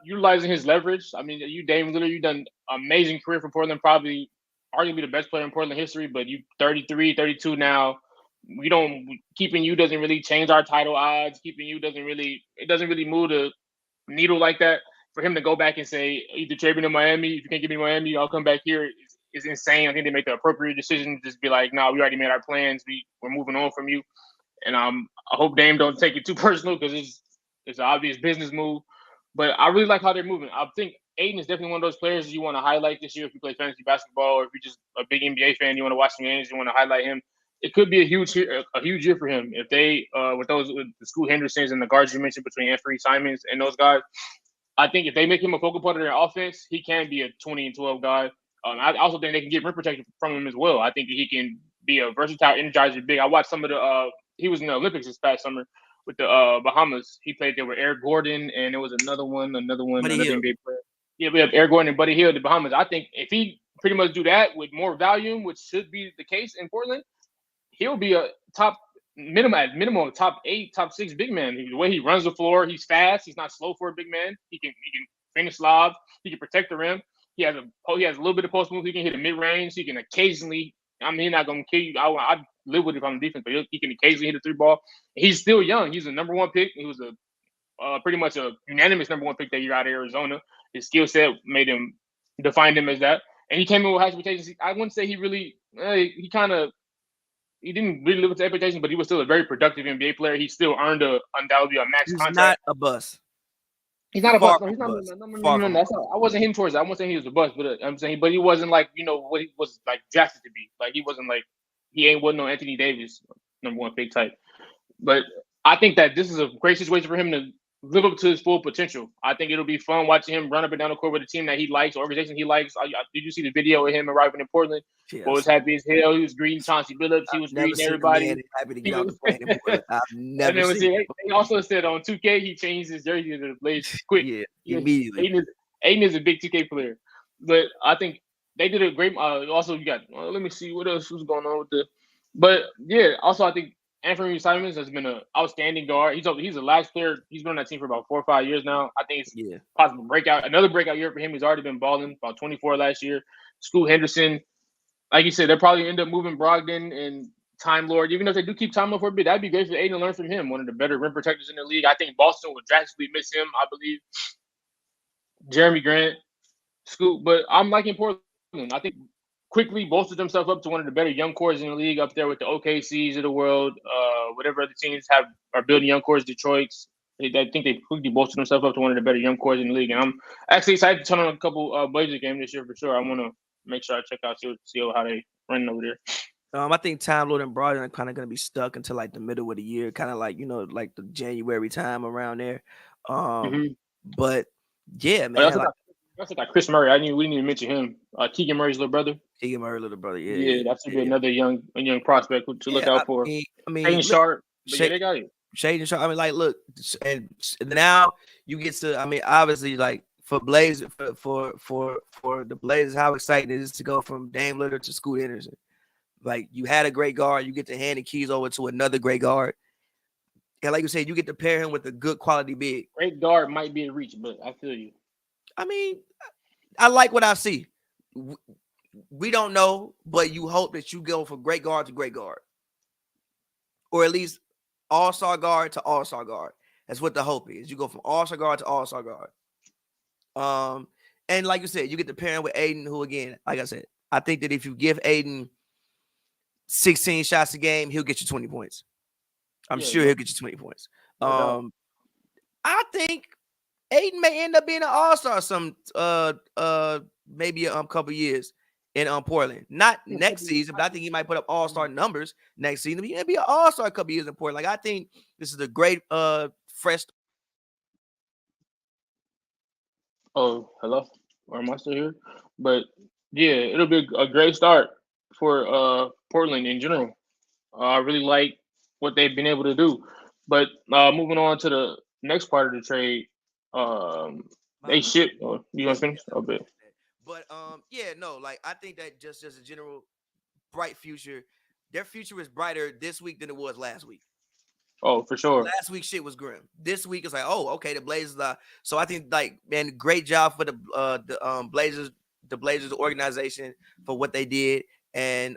Utilizing his leverage. I mean, you Dame Lillard, you've done an amazing career for Portland, probably arguably the best player in Portland history, but you 33, 32 now. Keeping you doesn't really change our title odds. Keeping you doesn't really move the needle like that. For him to go back and say, either trade me to Miami, if you can't get me to Miami, I'll come back here, is insane. I think they make the appropriate decision to just be like, no, we already made our plans. We're moving on from you. And I hope Dame don't take it too personal because it's an obvious business move. But I really like how they're moving. I think Aiden is definitely one of those players you want to highlight this year if you play fantasy basketball, or if you're just a big NBA fan, you want to watch some games, you want to highlight him. It could be a huge year for him if they with the Scoot Hendersons and the guards you mentioned between Anthony Simons and those guys. I think if they make him a focal point of their offense, he can be a 20-12 guy. I also think they can get rim protection from him as well. I think he can be a versatile energizer big. I watched some of the he was in the Olympics this past summer with the Bahamas. He played there with Eric Gordon, and there was another NBA player. Yeah, we have Eric Gordon and Buddy Hield, the Bahamas. I think if he pretty much do that with more volume, which should be the case in Portland, he'll be a minimum top 8, top 6 big man. The way he runs the floor, he's fast. He's not slow for a big man. He can finish lobs. He can protect the rim. He has a little bit of post move. He can hit a mid range. He can occasionally. I mean, he's not gonna kill you. I'd live with it on the defense, but he can occasionally hit a 3 ball. He's still young. He's a number 1 pick. He was pretty much a unanimous number 1 pick that year out of Arizona. His skill set defined him as that, and he came in with high expectations. I wouldn't say he really. He didn't really live up to expectations, but he was still a very productive NBA player. He still earned undoubtedly a max contract. He's not a bust. He's not a bust. No, he's not. I wasn't hitting towards that. I wasn't saying he was a bust, but I'm saying, but he wasn't like what he was like drafted to be. Like he wasn't like wasn't no Anthony Davis number 1 pick type. But I think that this is a great situation for him to live up to his full potential. I think it'll be fun watching him run up and down the court with a team that he likes, organization he likes. Did you see the video of him arriving in Portland? Yes. Boy was happy as hell. He was greeting Chauncey Billups. He was greeting everybody. Happy to get on the plane in Portland. I've never seen it. He also said on 2K he changed his jersey to the Blazers quick. Yeah, immediately. Aiden is a big 2K player, but I think they did a great. Also, you got. Let me see what else was going on with the. But yeah, also I think Anthony Simons has been an outstanding guard. He's the last player. He's been on that team for about 4 or 5 years now. I think it's possible another breakout year for him. He's already been balling, about 24 last year. Scoot Henderson, like you said, they'll probably end up moving Brogdon and Time Lord. Even if they do keep Time Lord for a bit, that'd be great for Aiden to learn from him. One of the better rim protectors in the league. I think Boston will drastically miss him, I believe. Jeremy Grant, Scoot. But I'm liking Portland. I think quickly bolstered themselves up to one of the better young cores in the league, up there with the OKCs of the world, whatever other teams are building young cores. Detroit's. I think they quickly bolstered themselves up to one of the better young cores in the league. And I'm actually excited to turn on a couple Blazers games this year for sure. I want to make sure I check out see how they running over there. I think Time Lord and Brogdon are kind of going to be stuck until like the middle of the year, kind of like like the January time around there. But yeah, man. That's like Chris Murray. We didn't even mention him. Keegan Murray's little brother. Little brother. Yeah. Yeah, that should be another young prospect to look out for. I mean, Shane Sharp. They got you. Shane Sharp. I mean, like, look, and now you get to. I mean, obviously, like for Blazers, for the Blazers, how exciting it is to go from Dame Lillard to Scoot Henderson. Like you had a great guard, you get to hand the keys over to another great guard. And like you said, you get to pair him with a good quality big. Great guard might be a reach, but I feel you. I mean, I like what I see. We don't know, but you hope that you go from great guard to great guard. Or at least all-star guard to all-star guard. That's what the hope is. You go from all-star guard to all-star guard. And like you said, you get to pair him with Aiden, who, again, like I said, I think that if you give Aiden 16 shots a game, he'll get you 20 points. I'm sure he'll get you 20 points. I think Aiden may end up being an all-star some maybe a couple years in Portland. Not next season, but I think he might put up all-star numbers next season. He'll be an all-star a couple years in Portland. Like I think this is a great fresh. Oh, hello. Or am I still here? But yeah, it'll be a great start for Portland in general. I really like what they've been able to do. But moving on to the next part of the trade, they ship. Oh, you gonna finish? Oh, bit. But yeah, no, like I think that just a general bright future. Their future is brighter this week than it was last week. Oh, for sure. Last week shit was grim. This week is like, oh, okay, the Blazers are. So I think like, man, great job for the Blazers organization for what they did. And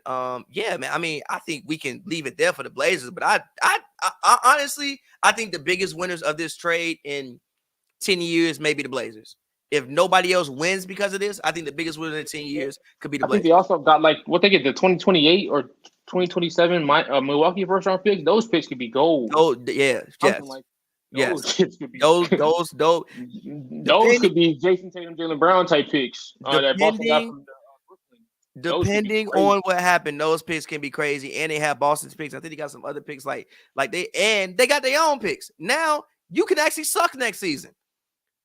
yeah, man, I mean, I think we can leave it there for the Blazers. But I honestly, I think the biggest winners of this trade in 10 years may be the Blazers. If nobody else wins because of this, I think the biggest winner in 10 years could be the Blazers. I think they also got like what they get, the 2028 or 2027 Milwaukee first round picks. Those picks could be gold. Oh yeah, yes. Like, yes. Those could be those could be Jason Tatum, Jaylen Brown type picks. That Boston got from Brooklyn. Depending on what happened, those picks can be crazy. And they have Boston's picks. I think they got some other picks like they got their own picks. Now you can actually suck next season.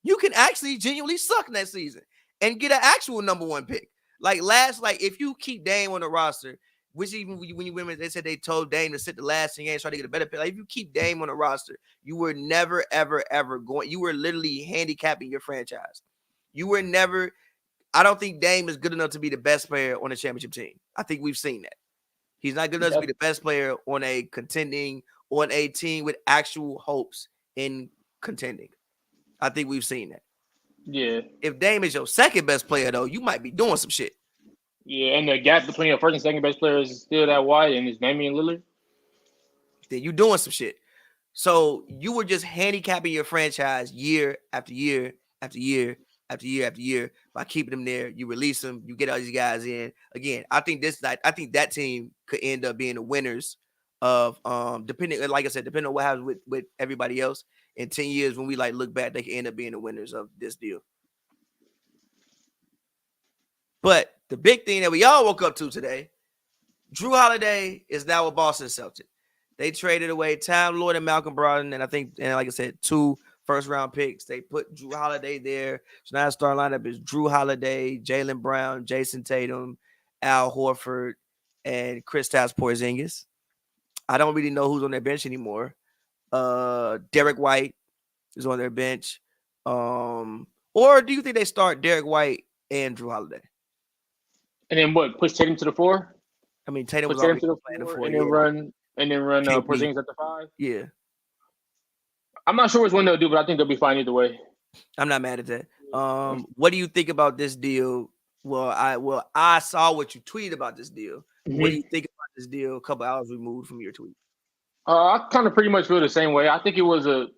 You can actually genuinely suck next season and get an actual number one pick. Like if you keep Dame on the roster, which even when you women, they said they told Dame to sit the last 10 games, try to get a better pick. Like if you keep Dame on the roster, you were never, ever, ever going. You were literally handicapping your franchise. You were never. I don't think Dame is good enough to be the best player on a championship team. I think we've seen that. He's not good enough to be the best player on a team with actual hopes in contending. I think we've seen that. Yeah. If Dame is your second best player, though, you might be doing some shit. Yeah, and the gap between your first and second best player is still that wide, and it's Damian Lillard. Then you doing some shit. So you were just handicapping your franchise year after year after year after year after year by keeping them there. You release them, you get all these guys in. Again, I think that team could end up being the winners of depending, like I said, depending on what happens with everybody else. In 10 years, when we look back, they can end up being the winners of this deal. But the big thing that we all woke up to today, Jrue Holiday is now a Boston Celtic. They traded away Time Lord and Malcolm Brogdon, and I think, and like I said, 2 first-round picks. They put Jrue Holiday there. So now the starting lineup is Jrue Holiday, Jaylen Brown, Jason Tatum, Al Horford, and Kristaps Porzingis. I don't really know who's on their bench anymore. Derek White is on their bench. Or do you think they start Derek White and Jrue Holiday? And then what? Push Tatum to the 4? I mean, Tatum was already playing the 4. And then run Porzingis at the 5? Yeah. I'm not sure which one they'll do, but I think they'll be fine either way. I'm not mad at that. What do you think about this deal? Well, I saw what you tweeted about this deal. Mm-hmm. What do you think about this deal a couple hours removed from your tweet? I kind of pretty much feel the same way. I think it wasn't.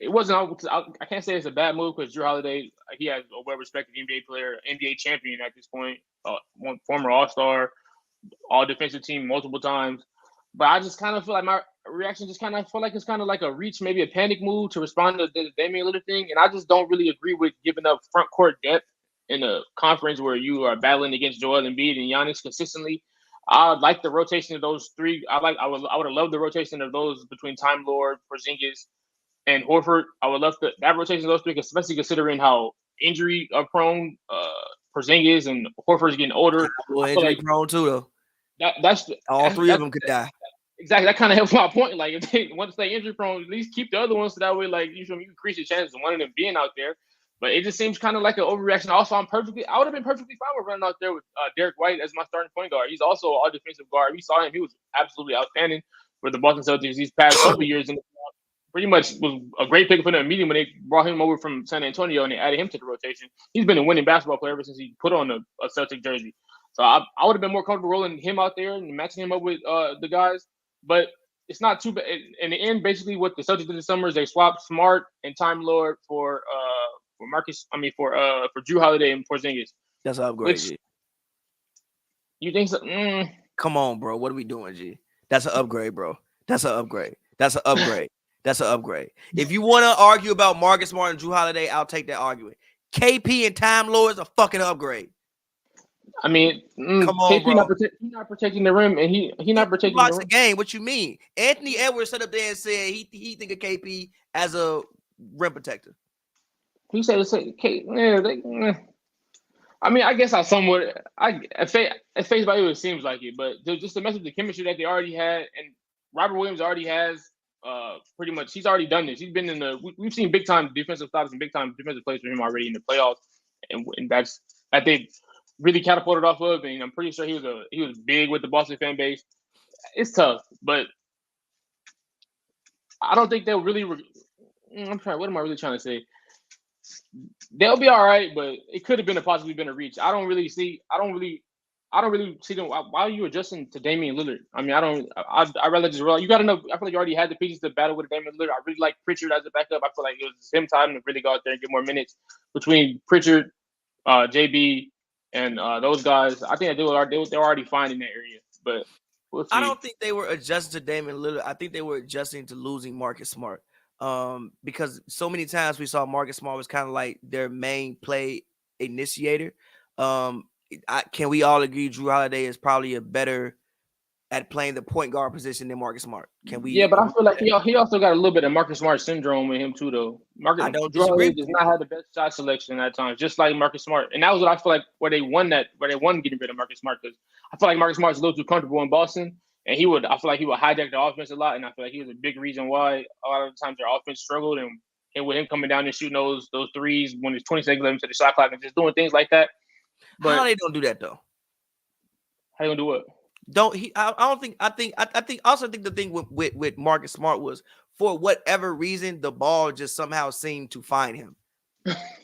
I can't say it's a bad move because Jrue Holiday, he has a well-respected NBA player, NBA champion at this point, one former All-Star, All-Defensive Team multiple times. But I just kind of feel like my reaction just kind of feel like it's kind of like a reach, maybe a panic move to respond to the Damian Lillard thing. And I just don't really agree with giving up front court depth in a conference where you are battling against Joel Embiid and Giannis consistently. I like the rotation of those 3. I would have loved the rotation of those between Time Lord, Porzingis, and Horford. I would love that rotation of those 3, especially considering how injury prone Porzingis and Horford's getting older. Injury prone too, though. That's all 3 of them could die. Exactly. That kind of helps my point. Like, if they want to stay injury prone, at least keep the other ones so that way, like, you increase your chances of one of them being out there. But it just seems kind of like an overreaction. Also, I would have been perfectly fine with running out there with Derek White as my starting point guard. He's also all defensive guard. We saw him; he was absolutely outstanding for the Boston Celtics these past couple years. And pretty much was a great pick for them immediately when they brought him over from San Antonio and they added him to the rotation. He's been a winning basketball player ever since he put on a Celtic jersey. So I would have been more comfortable rolling him out there and matching him up with the guys. But it's not too bad. In the end, basically, what the Celtics did this summer is they swapped Smart and Time Lord for Jrue Holiday and Porzingis. That's an upgrade. You think so? Come on, bro. What are we doing, G? That's an upgrade, bro. That's an upgrade. That's an upgrade. That's an upgrade. If you want to argue about Marcus Smart and Drew Holiday, I'll take that argument. KP and Time Lord is a fucking upgrade. I mean, Come on, KP bro. he not protecting the rim, and he not 50 protecting the blocks a rim. game. What you mean? Anthony Edwards sat up there and said he think of KP as a rim protector. He said, I mean, I guess I somewhat, at face value, it seems like it, but just to mess with the chemistry that they already had, and Robert Williams already has, pretty much, he's already done this. He's been in we've seen big time defensive stops and big time defensive plays for him already in the playoffs, and that they really catapulted off of, and I'm pretty sure he was big with the Boston fan base. It's tough, but I don't think they'll really. I'm trying. What am I really trying to say? They'll be all right, but it could have possibly been a reach. I don't really see them. Why are you adjusting to Damian Lillard? I mean, I rather just realize you got to know. I feel like you already had the pieces to battle with Damian Lillard. I really like Pritchard as a backup. I feel like it was him time to really go out there and get more minutes between Pritchard, JB, and those guys. I think they're already fine in that area, but we'll see. I don't think they were adjusting to Damian Lillard. I think they were adjusting to losing Marcus Smart. Because so many times we saw Marcus Smart was kind of like their main play initiator. Can we all agree Drew Holiday is probably a better at playing the point guard position than Marcus Smart? Can we? Yeah, but I feel like he also got a little bit of Marcus Smart syndrome with him too, though. I don't Drew Holiday disagree. does not have the best shot selection at times, just like Marcus Smart, and that was what I feel like where they won getting rid of Marcus Smart, because I feel like Marcus Smart's a little too comfortable in Boston, and I feel like he would hijack the offense a lot, and I feel like he was a big reason why a lot of the times their offense struggled, and with him coming down and shooting those threes when it's 20 seconds left into the shot clock and just doing things like that. But Holiday don't do that though. How you gonna do what? Don't he? I don't think. I think the thing with Marcus Smart was, for whatever reason, the ball just somehow seemed to find him.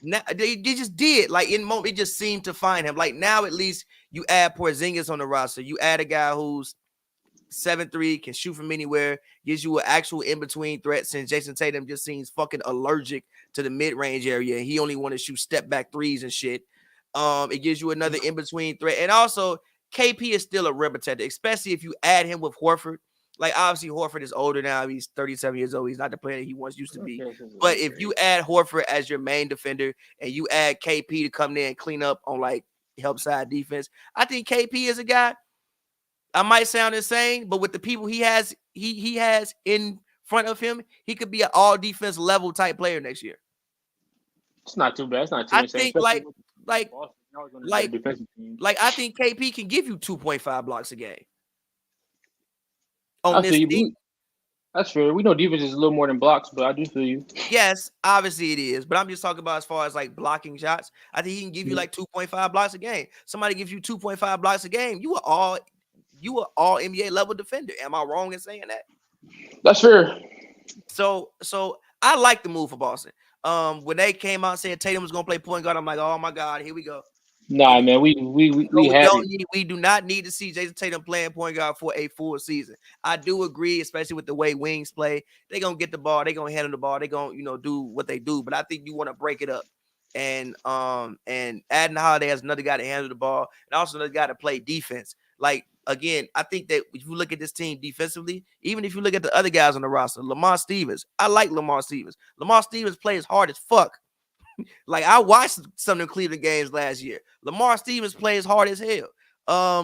Now they just did, like, in moment it just seemed to find him. Like, now at least you add Porzingis on the roster. You add a guy who's 7'3", can shoot from anywhere, gives you an actual in-between threat, since Jason Tatum just seems fucking allergic to the mid-range area. He only want to shoot step back threes and shit. It gives you another in-between threat. And also, KP is still a rim protector, especially if you add him with Horford. Like, obviously, Horford is older now. He's 37 years old. He's not the player that he once used to be. But if you add Horford as your main defender and you add KP to come there and clean up on, like, help side defense, I think KP is a guy. I might sound insane, but with the people he has in front of him, he could be an all defense level type player next year. It's not too bad. It's not too insane. I think I think KP can give you 2.5 blocks a game on this team. That's fair. We know defense is a little more than blocks, but I do feel you. Yes, obviously it is. But I'm just talking about as far as like blocking shots. I think he can give you like 2.5 blocks a game. Somebody gives you 2.5 blocks a game, you are all NBA level defender. Am I wrong in saying that? That's fair. So I like the move for Boston. When they came out and said Tatum was gonna play point guard, I'm like, oh my God, here we go. Nah, man, we do not need to see Jason Tatum playing point guard for a full season. I do agree, especially with the way wings play. They're gonna get the ball, they're gonna handle the ball, they're gonna do what they do. But I think you want to break it up. And adding Holiday as another guy to handle the ball and also another guy to play defense. Like, again, I think that if you look at this team defensively, even if you look at the other guys on the roster, Lamar Stevens, I like Lamar Stevens. Lamar Stevens plays hard as fuck. Like, I watched some of the Cleveland games last year. Lamar Stevens plays hard as hell.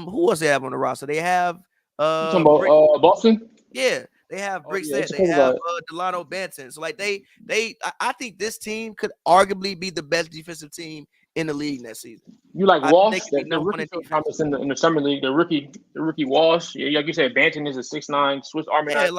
Who else they have on the roster? They have talking about Boston? Yeah, they have Brickset. They have Delano Banton. So, like, I think this team could arguably be the best defensive team in the league next season. You like Walsh? The rookie Thomas in the summer league. The rookie Walsh. Yeah, like you said, Banton is a 6'9" Swiss Army. I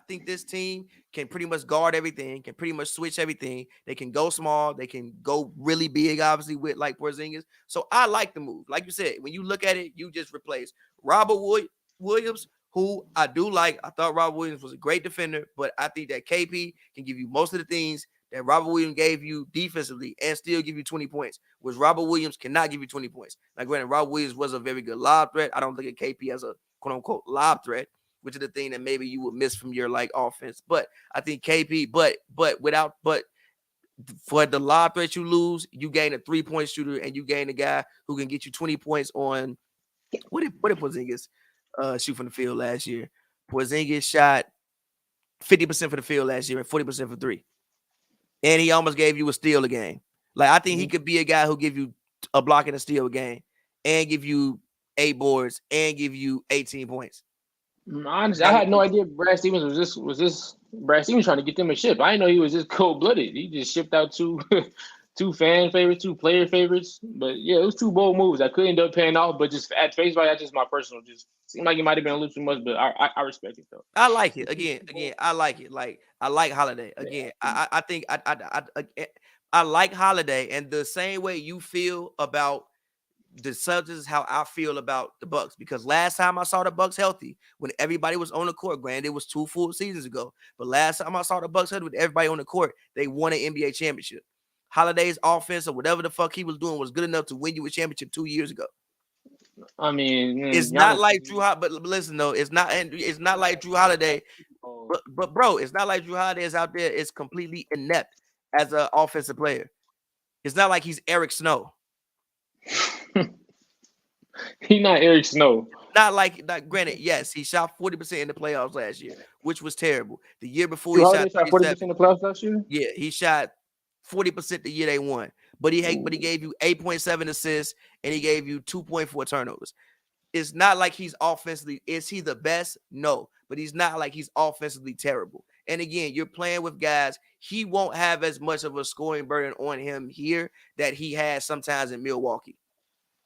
think this team can pretty much guard everything, can pretty much switch everything. They can go small, they can go really big, obviously, with like Porzingis. So I like the move. Like you said, when you look at it, you just replace Robert Williams, who I do like. I thought Robert Williams was a great defender, but I think that KP can give you most of the things that Robert Williams gave you defensively and still give you 20 points, which Robert Williams cannot give you 20 points. Now, granted, Robert Williams was a very good lob threat. I don't think of KP as a quote-unquote lob threat, which is the thing that maybe you would miss from your, like, offense. But I think KP, but for the lob threat you lose, you gain a 3-point shooter and you gain a guy who can get you 20 points on What did Porzingis shoot from the field last year? Porzingis shot 50% for the field last year and 40% for three. And he almost gave you a steal a game. Like, I think he could be a guy who give you a block and a steal a game and give you 8 boards and give you 18 points. Honestly, I had no idea Brad Stevens was this Brad Stevens trying to get them a ship. I didn't know he was just cold blooded. He just shipped out two two fan favorites, two player favorites. But yeah, it was two bold moves. I could end up paying off, but just at face value, that's just my personal. Just seemed like it might have been a little too much, but I respect it though. I like it. Again, I like it. Like, I like Holiday. Again, I think I like Holiday, and the same way you feel about the Celtics is how I feel about the Bucks. Because last time I saw the Bucks healthy, when everybody was on the court, granted it was 2 full seasons ago, but last time I saw the Bucks healthy with everybody on the court, they won an NBA championship. Holiday's offense or whatever the fuck he was doing was good enough to win you a championship 2 years ago. I mean, It's not like Drew Holiday, but listen though, it's not like Drew Holiday. But bro, it's not like Drew Holiday is out there is completely inept as an offensive player. It's not like he's Eric Snow. He's not Eric Snow. Not like granted, yes, he shot 40% in the playoffs last year, which was terrible. The year before Drew he Holiday shot 40% in the playoffs last year. Yeah, he shot 40% the year they won. But he gave you 8.7 assists and he gave you 2.4 turnovers. It's not like he's offensively. Is he the best? No, but he's not like he's offensively terrible. And again, you're playing with guys. He won't have as much of a scoring burden on him here that he has sometimes in Milwaukee.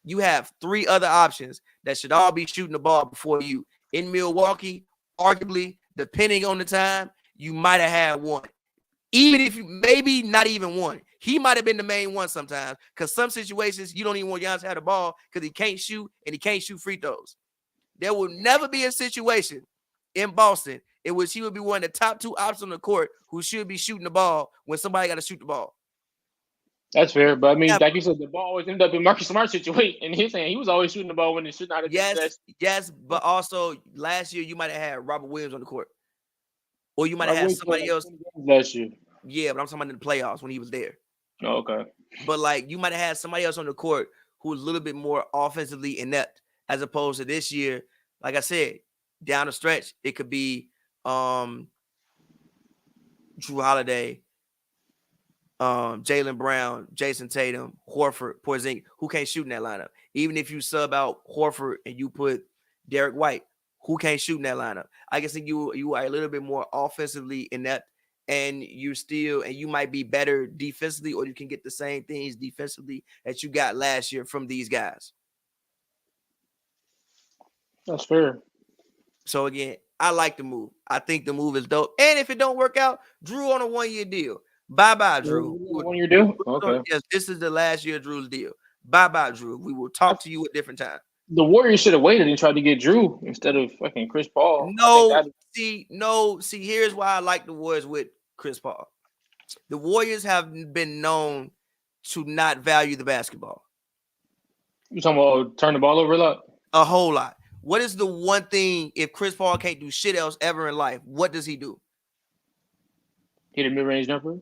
You have 3 other options that should all be shooting the ball before you. In Milwaukee, arguably, depending on the time, you might have had one. Even if you maybe not even one. He might have been the main one sometimes, because some situations you don't even want Giannis to have the ball because he can't shoot and he can't shoot free throws. There will never be a situation in Boston in which he would be one of the top 2 options on the court who should be shooting the ball when somebody got to shoot the ball. That's fair, but I mean, like you said, the ball always ended up in Marcus Smart's situation. And his hand, he was always shooting the ball when it should not have been best. Yes, but also last year you might have had Robert Williams on the court, or you might have had somebody else last year. Yeah, but I'm talking about in the playoffs when he was there. Oh, okay. But like you might have had somebody else on the court who was a little bit more offensively inept, as opposed to this year. Like I said, down the stretch, it could be Drew Holiday, Jaylen Brown, Jason Tatum, Horford, Porzingis, who can't shoot in that lineup. Even if you sub out Horford and you put Derek White, who can't shoot in that lineup. I guess you are a little bit more offensively inept, and you might be better defensively, or you can get the same things defensively that you got last year from these guys. That's fair. So again, I like the move. I think the move is dope. And if it don't work out, Drew on a 1-year deal. Bye-bye, Drew. 1-year deal? Okay. Yes, this is the last year of Drew's deal. Bye-bye, Drew. We will talk to you at different time. The Warriors should have waited and tried to get Drew instead of fucking Chris Paul. See, here's why I like the Warriors with Chris Paul. The Warriors have been known to not value the basketball. You talking about turn the ball over a lot? A whole lot. What is the one thing if Chris Paul can't do shit else ever in life? What does he do? Hit a mid-range jumper.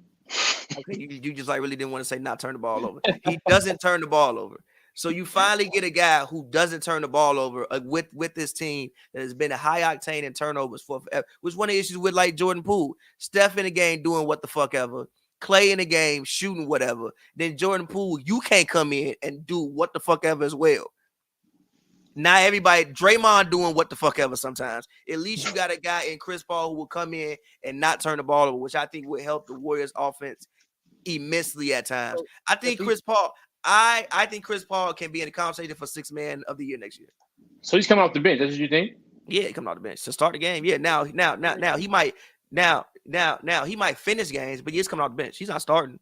Okay, you just like really didn't want to say not turn the ball over. He doesn't turn the ball over. So you finally get a guy who doesn't turn the ball over with this team that has been a high octane in turnovers for forever, which one of the issues with like Jordan Poole. Steph in the game doing what the fuck ever. Clay in the game shooting whatever. Then Jordan Poole, you can't come in and do what the fuck ever as well. Now everybody, Draymond doing what the fuck ever sometimes. At least you got a guy in Chris Paul who will come in and not turn the ball over, which I think would help the Warriors offense immensely at times. I think Chris Paul, I think Chris Paul can be in the conversation for 6th man of the year next year. So he's coming off the bench. That's what you think? Yeah, he coming off the bench to start the game. Yeah, now he might he might finish games, but he's coming off the bench. He's not starting.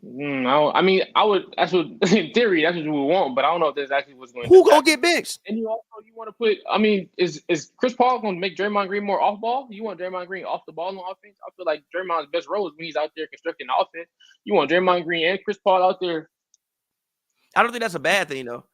I mean, I would. That's what, in theory, that's what you would want. But I don't know if that's actually what's going. Who gonna get benched? And you want to put. I mean, is Chris Paul going to make Draymond Green more off ball? You want Draymond Green off the ball on offense? I feel like Draymond's best role is when he's out there constructing the offense. You want Draymond Green and Chris Paul out there. I don't think that's a bad thing, though.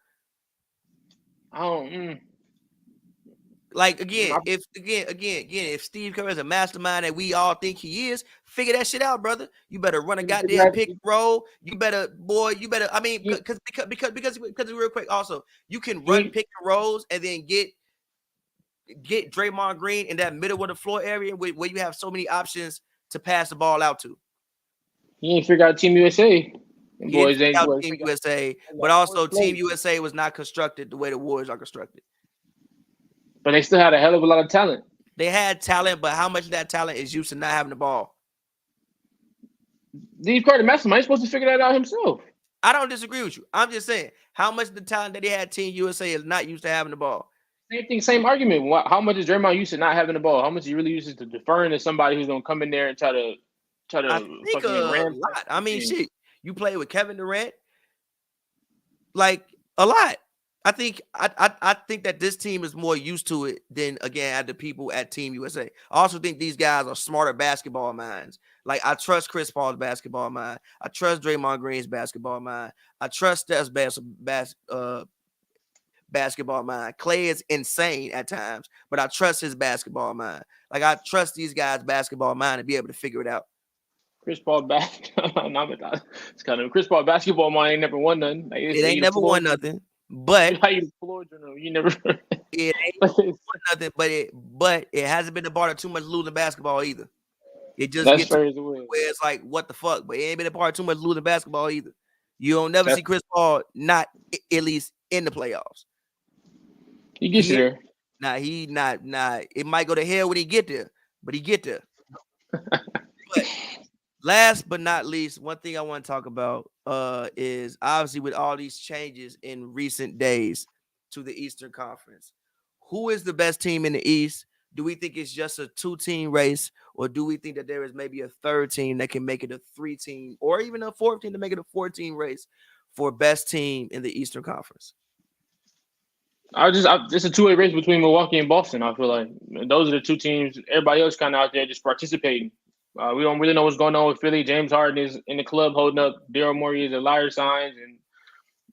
Like if Steve Kerr is a mastermind that we all think he is, figure that shit out, brother. You better run a goddamn pick and roll. You better, boy. You better. I mean, because real quick, also you can run pick and rolls and then get Draymond Green in that middle of the floor area where you have so many options to pass the ball out to. He ain't figure out Team USA. He didn't figure out Team USA, but also Team USA was not constructed the way the Warriors are constructed. But they still had a hell of a lot of talent. They had talent, but how much of that talent is used to not having the ball? Steve Kerr, the mastermind, he's supposed to figure that out himself. I don't disagree with you. I'm just saying, how much of the talent that they had Team USA is not used to having the ball? Same thing, same argument. How much is Draymond used to not having the ball? How much he really uses to deferring to somebody who's gonna come in there and try to I think a lot. I mean, shit. You play with Kevin Durant, like a lot. I think that this team is more used to it than at the people at Team USA. I also think these guys are smarter basketball minds. Like I trust Chris Paul's basketball mind. I trust Draymond Green's basketball mind. I trust Steph's basketball mind. Clay is insane at times, but I trust his basketball mind. Like I trust these guys' basketball mind to be able to figure it out. Chris Paul it's kind of Chris Paul basketball mind ain't never won nothing. Like, it ain't never won nothing. But you never it ain't nothing, but it hasn't been a part of too much losing basketball either. It just gets where it's like, what the fuck? But it ain't been a part of too much losing basketball either. You don't never see Chris Paul not at least in the playoffs. He gets there. He not. It might go to hell when he get there, but he get there. But last but not least, one thing I want to talk about is obviously with all these changes in recent days to the Eastern Conference, who is the best team in the East? Do we think it's just a 2-team race, or do we think that there is maybe a third team that can make it a 3-team, or even a 4th team to make it a 4-team race for best team in the Eastern Conference? It's a 2-way race between Milwaukee and Boston. I feel like those are the two teams. Everybody else kind of out there just participating. We don't really know what's going on with Philly. James Harden is in the club holding up Daryl Morey is a liar signs, and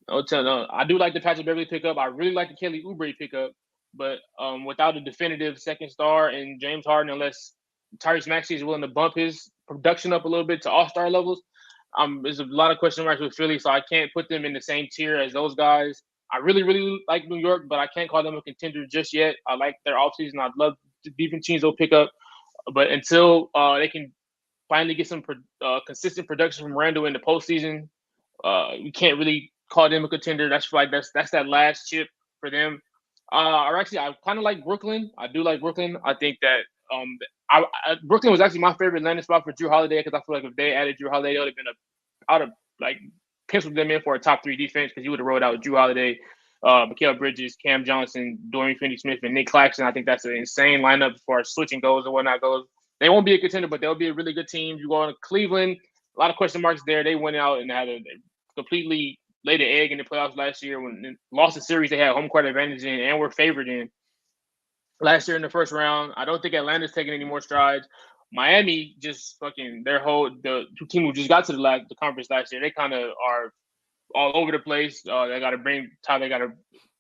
I do like the Patrick Beverley pickup. I really like the Kelly Oubre pickup, but without a definitive second star and James Harden, unless Tyrese Maxey is willing to bump his production up a little bit to all-star levels, there's a lot of question marks with Philly, so I can't put them in the same tier as those guys. I really, really like New York, but I can't call them a contender just yet. I like their offseason. I'd love the DiVincenzo pickup, but until they can finally get some consistent production from Randall in the postseason, you can't really call them a contender. That's that last chip for them. I kind of like Brooklyn. I do like Brooklyn. I think that Brooklyn was actually my favorite landing spot for Jrue Holiday, because I feel like if they added Jrue Holiday, it would have been I would have penciled them in for a top 3 defense, because you would have rolled out Jrue Holiday, Mikal Bridges, Cam Johnson, Dorian Finney-Smith, and Nick Claxton. I think that's an insane lineup as far as switching goes and whatnot goes. They won't be a contender, but they'll be a really good team. You go to Cleveland, a lot of question marks there. They went out and had completely laid an egg in the playoffs last year when they lost the series they had home court advantage in and were favored in last year in the first round. I don't think Atlanta's taking any more strides. Miami just fucking the two teams who just got to the conference last year, they kind of are all over the place. They got to bring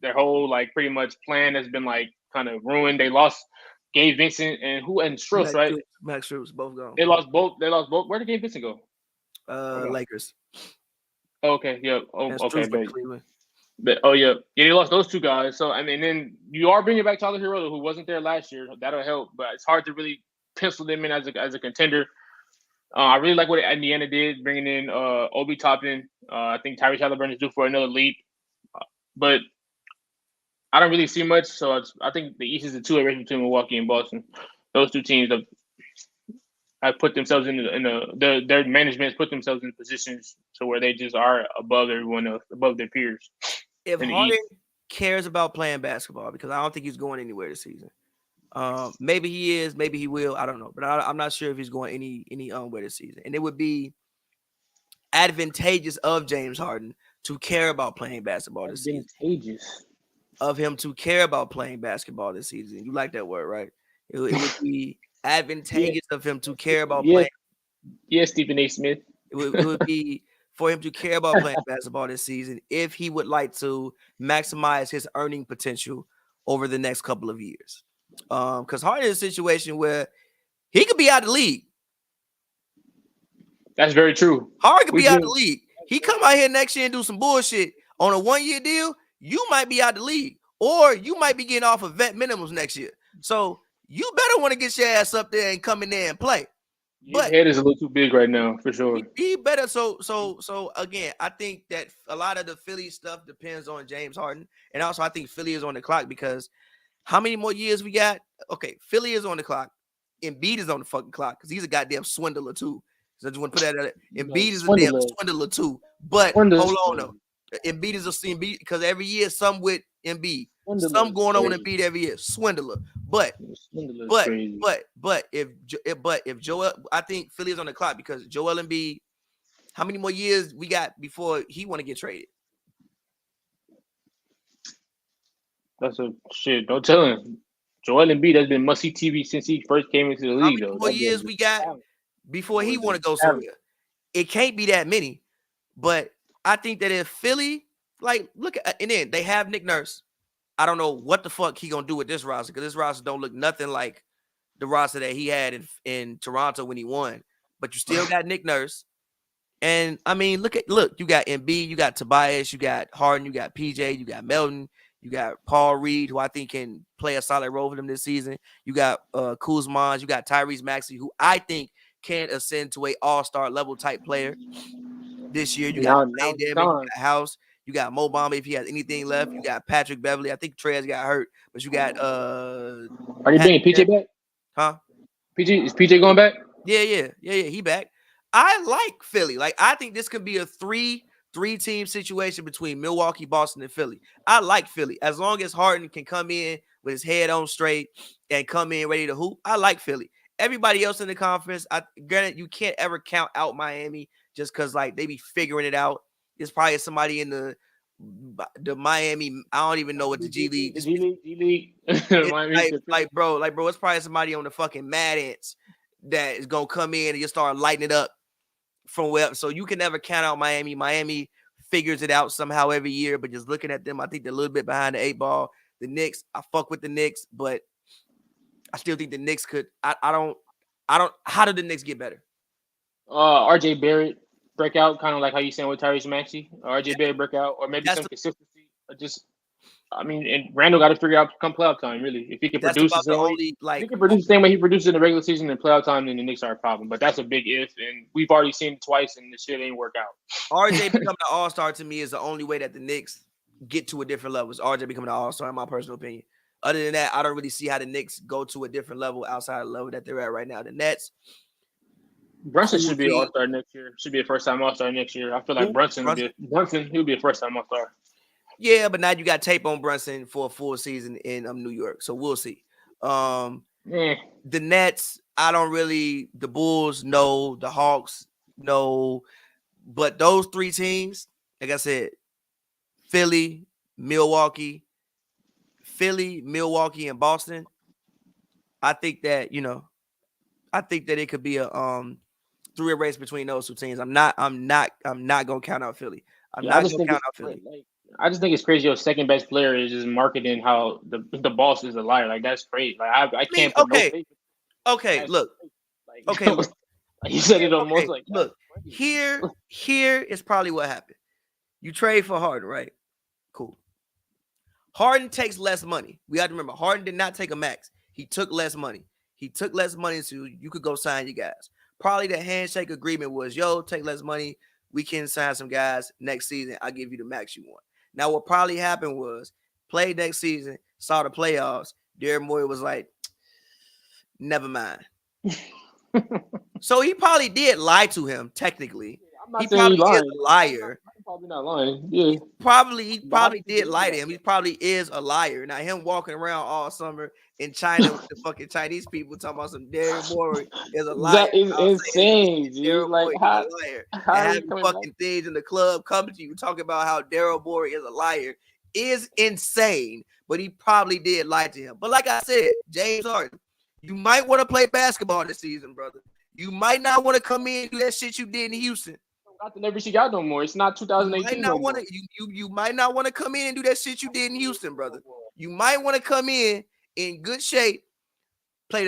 their whole pretty much plan has been kind of ruined. They lost Gabe Vincent and Strus, right? Max Strus, both gone. They lost both. Where did Gabe Vincent go? Lakers. Okay, yeah. Okay, baby. But, yeah. They lost those two guys. So then you are bringing back Tyler Hero, who wasn't there last year. That'll help, but it's hard to really pencil them in as a contender. I really like what Indiana did, bringing in Obi Toppin. I think Tyrese Halliburton is due for another leap, but I don't really see much. So I think the East is a 2-way race between Milwaukee and Boston. Those two teams have put themselves their management has put themselves in positions to where they just are above everyone else, above their peers. If Harden cares about playing basketball, because I don't think he's going anywhere this season. Maybe he is, maybe he will. I don't know, but I'm not sure if he's going anywhere this season. And it would be advantageous of James Harden to care about playing basketball this season. Advantageous of him to care about playing basketball this season. You like that word, right? It would be advantageous of him to care about playing. Yes, Stephen A. Smith. It would be for him to care about playing basketball this season if he would like to maximize his earning potential over the next couple of years. Because Harden is a situation where he could be out of the league. That's very true. Harden could be out of the league. He come out here next year and do some bullshit on a 1-year deal, you might be out of the league. Or you might be getting off of vet minimums next year. So you better want to get your ass up there and come in there and play. His head is a little too big right now, for sure. He better. So again, I think that a lot of the Philly stuff depends on James Harden. And also I think Philly is on the clock because how many more years we got? Okay, Philly is on the clock. Embiid is on the fucking clock because he's a goddamn swindler too. So I just want to put that out. Embiid is a damn swindler too. But hold on though. Embiid is a Embiid because every year some with Embiid. Some going on with Embiid every year. Swindler. But if Joel, I think Philly is on the clock because Joel Embiid, how many more years we got before he want to get traded? That's a shit. Don't tell him. Joel Embiid has been must-see TV since he first came into the league. How many more years we got before he want to go somewhere? It can't be that many. But I think that if Philly, like, look at, and then they have Nick Nurse. I don't know what the fuck he gonna do with this roster because this roster don't look nothing like the roster that he had in Toronto when he won. But you still got Nick Nurse. And I mean, look, you got Embiid, you got Tobias, you got Harden, you got PJ, you got Melton, you got Paul Reed, who I think can play a solid role for them this season. You got Kuzma, you got Tyrese Maxey, who I think can ascend to a all-star level type player this year. You got Damon, you got House, you got Mo Bamba if he has anything left. You got Patrick Beverly. I think Trez got hurt, but you got Are you bringing PJ back? Huh? Is PJ going back? Yeah. He back. I like Philly. Like, I think this could be a three-team situation between Milwaukee, Boston, and Philly. I like Philly. As long as Harden can come in with his head on straight and come in ready to hoop, I like Philly. Everybody else in the conference, granted, you can't ever count out Miami just because, like, they be figuring it out. There's probably somebody in the Miami. I don't even know what the G League. G League. like, bro, it's probably somebody on the fucking Mad Ants that is gonna come in and just start lighting it up from where. So you can never count out Miami. Miami figures it out somehow every year, but just looking at them, I think they're a little bit behind the 8 ball. The Knicks, I fuck with the Knicks, but I still think the Knicks could. I don't. How did the Knicks get better? RJ Barrett breakout, kind of like how you saying with Tyrese Maxey. RJ Barrett breakout, or maybe some consistency. Or just, I mean, and Randall got to figure out come playoff time. Really, if he can produce the same way, if he can produce the same way he produced in the regular season and playoff time, then the Knicks are a problem. But that's a big if, and we've already seen it twice, and the shit ain't work out. RJ becoming an all-star to me is the only way that the Knicks get to a different level. Is RJ becoming an all-star, in my personal opinion. Other than that, I don't really see how the Knicks go to a different level outside of the level that they're at right now. The Nets. Brunson should be an all-star next year. Should be a first-time all-star next year. I feel like Brunson he'll be a first-time all-star. Yeah, but now you got tape on Brunson for a full season in New York, so we'll see. The Nets, I don't really. The Bulls, no. The Hawks, no. But those three teams, like I said, Philly, Milwaukee, and Boston. I think that it could be a three-way race between those two teams. I'm not gonna count out Philly. I'm not gonna count out Philly. I just think it's crazy. Your second best player is just marketing how the boss is a liar. Like, that's crazy. Like, I can't. Put no faith. Okay, look. Like, okay, look. You said it almost like. Look, here is probably what happened. You trade for Harden, right? Cool. Harden takes less money. We have to remember, Harden did not take a max. He took less money. So you could go sign your guys. Probably the handshake agreement was, yo, take less money. We can sign some guys next season. I'll give you the max you want. Now, what probably happened was, play next season, saw the playoffs. Daryl Morey was like, never mind. So he probably did lie to him, technically. He probably is a liar. Probably not lying. Yeah. He probably did lie to him. He probably is a liar. Now, him walking around all summer in China with the fucking Chinese people talking about some Daryl Morey is a liar. That is insane, dude. Like, how is a liar. And having fucking things in the club coming to you talking about how Daryl Morey is a liar is insane. But he probably did lie to him. But like I said, James Harden, you might want to play basketball this season, brother. You might not want to come in and do that shit you did in Houston. Not the leverage you got no more. It's not 2018 no more. You might not want to come in and do that shit you did in Houston, brother. You might want to come in good shape play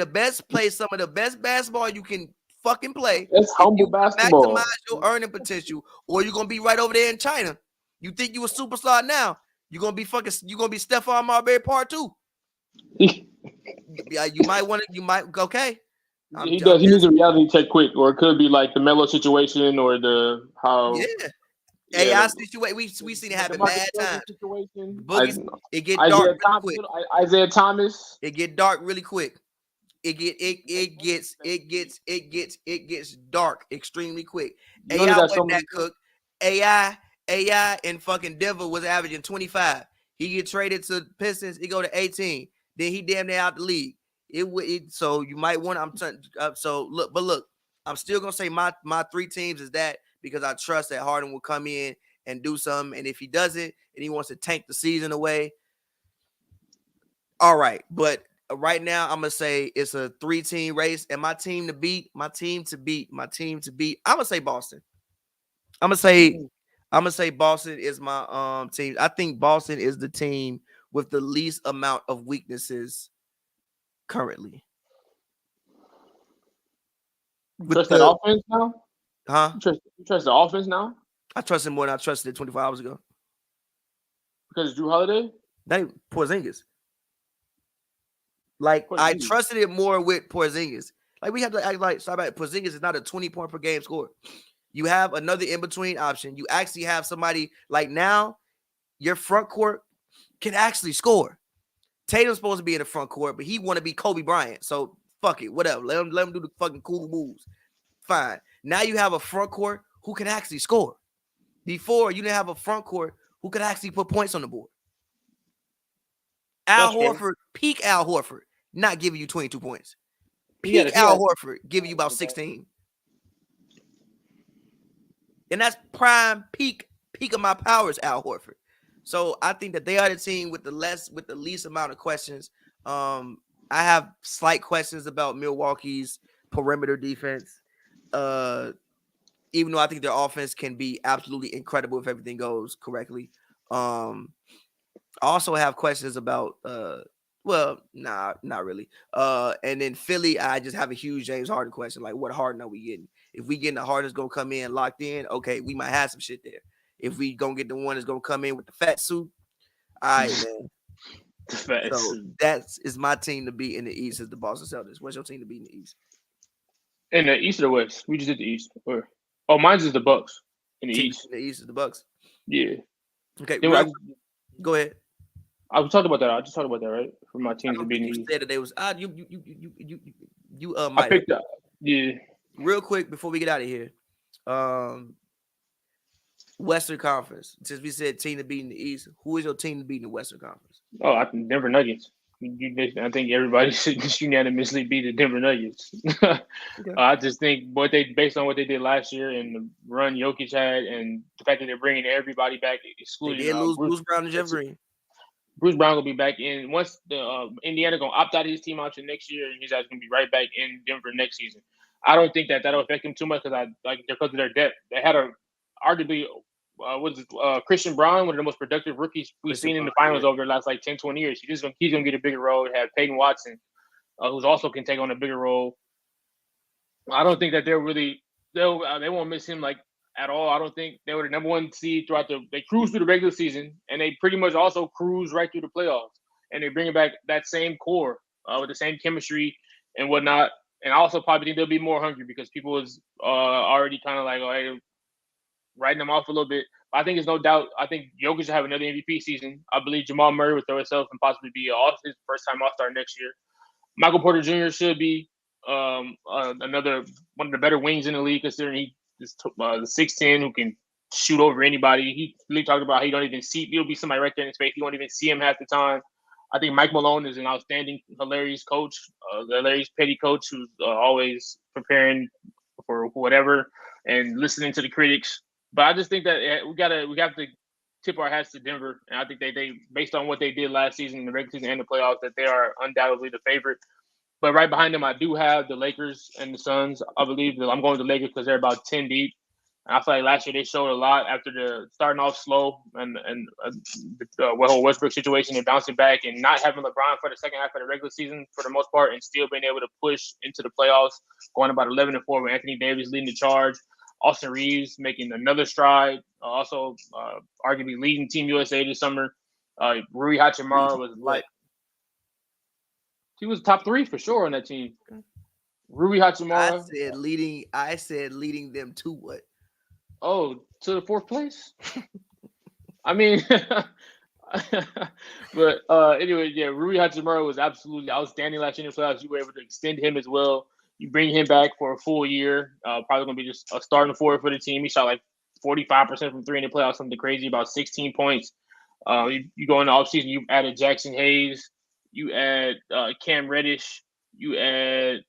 some of the best basketball you can fucking play. That's If humble you basketball. maximize your earning potential, or you're gonna be right over there in China. You think you a superstar now? You're gonna be Stephon Marbury part 2. Yeah, you might okay. He does. He needs a reality check quick, or it could be like the Melo situation, or the how. Yeah. Yeah, AI situation. We seen it happen mad times. Situation. Boogies, it get dark really quick. Isaiah Thomas. It get dark really quick. It gets dark extremely quick. AI wasn't that cook. AI in fucking Denver was averaging 25. He get traded to Pistons. He go to 18. Then he damn near out the league. So you might want. Look. I'm still gonna say my 3 teams is that, because I trust that Harden will come in and do something. And if he doesn't and he wants to tank the season away, all right. But right now, I'm gonna say it's a 3-team race, and my team to beat. I'm gonna say Boston. I'm gonna say Boston is my team. I think Boston is the team with the least amount of weaknesses currently. Trust that offense now? Huh? You trust the offense now? I trust him more than I trusted it 24 hours ago. Because Drew Holiday? That ain't Porzingis. Like, I trusted it more with Porzingis. Like, we have to act like Porzingis is not a 20-point per game scorer. You have another in-between option. You actually have somebody like now, your front court can actually score. Tatum's supposed to be in the front court, but he want to be Kobe Bryant. So fuck it, whatever. Let him do the fucking cool moves. Fine. Now you have a front court who can actually score. Before, you didn't have a front court who could actually put points on the board. Al Horford, peak Al Horford, not giving you 22 points. Peak Al Horford, giving you about 16. And that's prime peak of my powers, Al Horford. So I think that they are the team with the least amount of questions. I have slight questions about Milwaukee's perimeter defense. Even though I think their offense can be absolutely incredible if everything goes correctly. I also have questions about not really. And then Philly, I just have a huge James Harden question. Like, what Harden are we getting? If we getting the Harden's gonna come in locked in, okay, we might have some shit there. If we gonna get the one that's gonna come in with the fat suit, all right, man. So that is my team to beat in the East, is the Boston Celtics. What's your team to beat in the East? In the East or the West? We just did the East. Mine's is the Bucks. In the East. In the East is the Bucks. Yeah. Okay. Go ahead. I was talking about that. I just talked about that, right? For my team to be in the East. Said that they was I picked up. Yeah. Real quick before we get out of here, Western Conference. Since we said team to beat in the East, who is your team to beat in the Western Conference? Oh, I think Denver Nuggets. I think everybody should just unanimously beat the Denver Nuggets. Okay. I just think based on what they did last year and the run Jokic had, and the fact that they're bringing everybody back, excluding they did lose Bruce Brown and Jeff Green. Bruce Brown will be back in once the Indiana gonna opt out of his team option next year, and he's actually gonna be right back in Denver next season. I don't think that'll affect him too much because of their depth. They had arguably Christian Braun, one of the most productive rookies we've seen in the finals over the last 10, 20 years. He's gonna get a bigger role. Have Peyton Watson, who's also can take on a bigger role. I don't think that they won't miss him at all. I don't think they were the number 1 seed they cruised through the regular season, and they pretty much also cruise right through the playoffs. And they're bringing back that same core with the same chemistry and whatnot. And I also probably think they'll be more hungry because people was already kind of writing them off a little bit. I think there's no doubt. I think Jokic should have another MVP season. I believe Jamal Murray would throw himself and possibly be his first-time All-Star next year. Michael Porter Jr. should be another one of the better wings in the league, considering he is the 6'10" who can shoot over anybody. He really talked about how he don't even see. There'll be somebody right there in his face. You won't even see him half the time. I think Mike Malone is an outstanding, hilarious coach, hilarious petty coach who's always preparing for whatever and listening to the critics. But I just think that we have to tip our hats to Denver, and I think they based on what they did last season in the regular season and the playoffs, that they are undoubtedly the favorite. But right behind them, I do have the Lakers and the Suns. I believe that I'm going to the Lakers because they're about 10 deep. I feel like last year they showed a lot after the starting off slow and the whole Westbrook situation and bouncing back and not having LeBron for the second half of the regular season for the most part and still being able to push into the playoffs, going about 11-4 with Anthony Davis leading the charge. Austin Reeves making another stride, also arguably leading Team USA this summer. Rui Hachimura was like he was top 3 for sure on that team. Rui Hachimura. I said leading them to what? Oh, to the 4th place. I mean, but anyway, yeah, Rui Hachimura was absolutely outstanding last year in the playoffs. You were able to extend him as well. You bring him back for a full year. Probably gonna be just a starting forward for the team. He shot like 45% from 3 in the playoffs, something crazy, about 16 points. You go in the offseason, you added Jackson Hayes, you add Cam Reddish, you add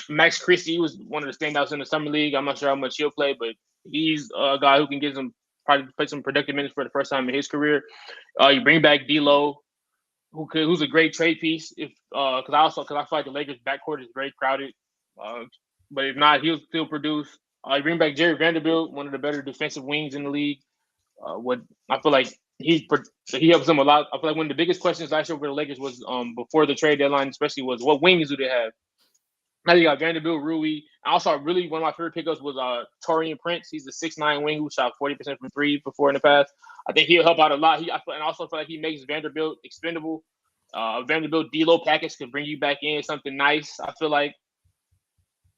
Max Christie. He was one of the standouts in the summer league. I'm not sure how much he'll play, but he's a guy who can give some probably play some productive minutes for the first time in his career. You bring back D'Lo, who's a great trade piece. If because I feel like the Lakers' backcourt is very crowded, but if not, he'll still produce. You bring back Jerry Vanderbilt, one of the better defensive wings in the league. What I feel like he helps them a lot. I feel like one of the biggest questions last year for the Lakers was before the trade deadline, especially was what wings do they have? Now you got Vanderbilt, Rui. I also really one of my favorite pickups was Torian Prince. He's a 6'9" wing who shot 40% from 3 before in the past. I think he'll help out a lot. And also feel like he makes Vanderbilt expendable. Vanderbilt D'Lo package could bring you back in something nice. I feel like.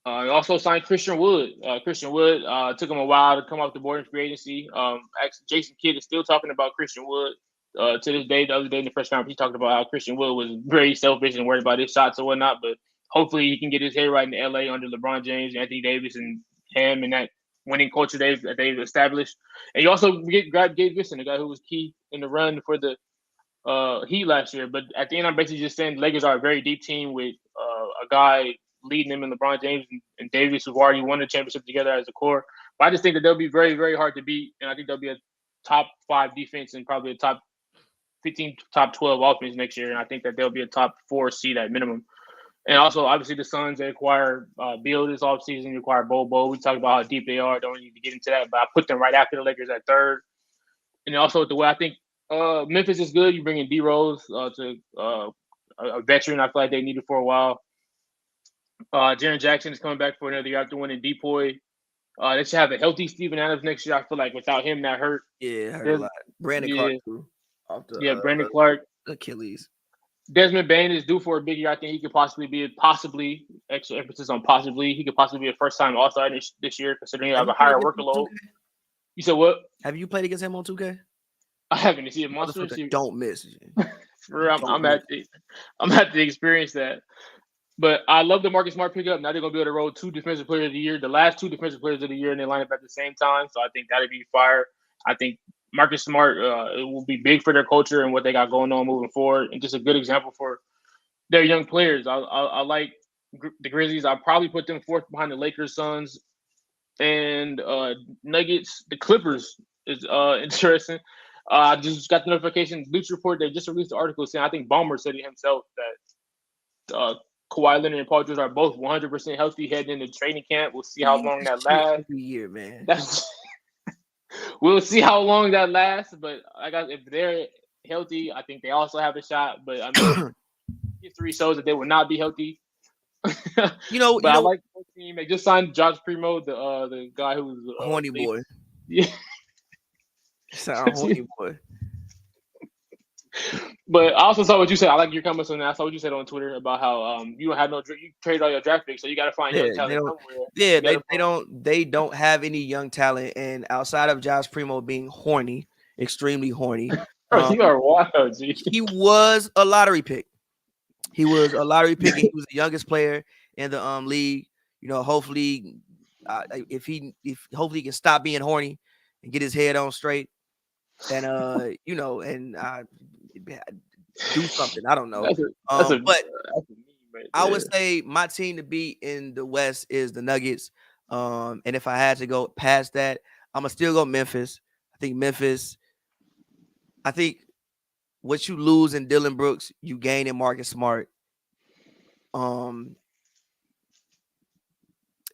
Also signed Christian Wood. Christian Wood took him a while to come off the board in free agency. Actually, Jason Kidd is still talking about Christian Wood to this day. The other day in the press conference, he talked about how Christian Wood was very selfish and worried about his shots and whatnot. But hopefully, he can get his head right in LA under LeBron James, Anthony Davis, and him and that winning culture that they've established. And you also grabbed Gabe Vincent, the guy who was key in the run for the Heat last year. But at the end, I'm basically just saying the Lakers are a very deep team with a guy leading them in LeBron James and Davis, who've already won the championship together as a core. But I just think that they'll be very, very hard to beat. And I think they'll be a top 5 defense and probably a top 15, top 12 offense next year. And I think that they'll be a top 4 seed at minimum. And also, obviously, the Suns, they acquire Beal this offseason, they acquire Bobo. We talked about how deep they are. Don't need to get into that. But I put them right after the Lakers at 3rd. And also, the way I think Memphis is good, you bring in D Rose to a veteran I feel like they needed for a while. Jaren Jackson is coming back for another year after winning Depoy. They should have a healthy Steven Adams next year. I feel like without him, that hurt. Yeah, hurt a lot. Brandon Clark too. Brandon Clark. Achilles. Desmond Bain is due for a big year. I think he could possibly extra emphasis on possibly. He could possibly be a first-time All-Star this year, considering he have a higher workload. You said what? Have you played against him on 2K? I haven't. Is he a monster? Don't miss. I'm at to experience that. But I love the Marcus Smart pickup. Now they're going to be able to roll 2 defensive players of the year, the last 2 defensive players of the year, and they line up at the same time. So I think that'll be fire. I think Marcus Smart it will be big for their culture and what they got going on moving forward, and just a good example for their young players. I like the Grizzlies. I'll probably put them 4th behind the Lakers, Suns, and Nuggets. The Clippers is interesting. I just got the notification. Bleach Report, they just released the article saying, I think Ballmer said it himself, that Kawhi Leonard and Paul George are both 100% healthy heading into training camp. We'll see how long that lasts. Every year, man. We'll see how long that lasts. But I guess if they're healthy, I think they also have a shot. But I mean, history shows that they will not be healthy. I like the team. They just signed Josh Primo, the guy who's horny boy. Yeah. Sound horny boy. But I also saw what you said. I like your comments on that. I saw what you said on Twitter about how you don't have you trade all your draft picks, so you got to find young talent somewhere. Yeah, they don't have any young talent, and outside of Josh Primo being horny, extremely horny, you are wild. G. He was a lottery pick. He was a lottery pick. And he was the youngest player in the league. Hopefully, hopefully he can stop being horny and get his head on straight, and do something. I don't know. But I would say my team to beat in the West is the Nuggets. And if I had to go past that, I'm gonna still go Memphis. I think what you lose in Dillon Brooks, you gain in Marcus Smart. And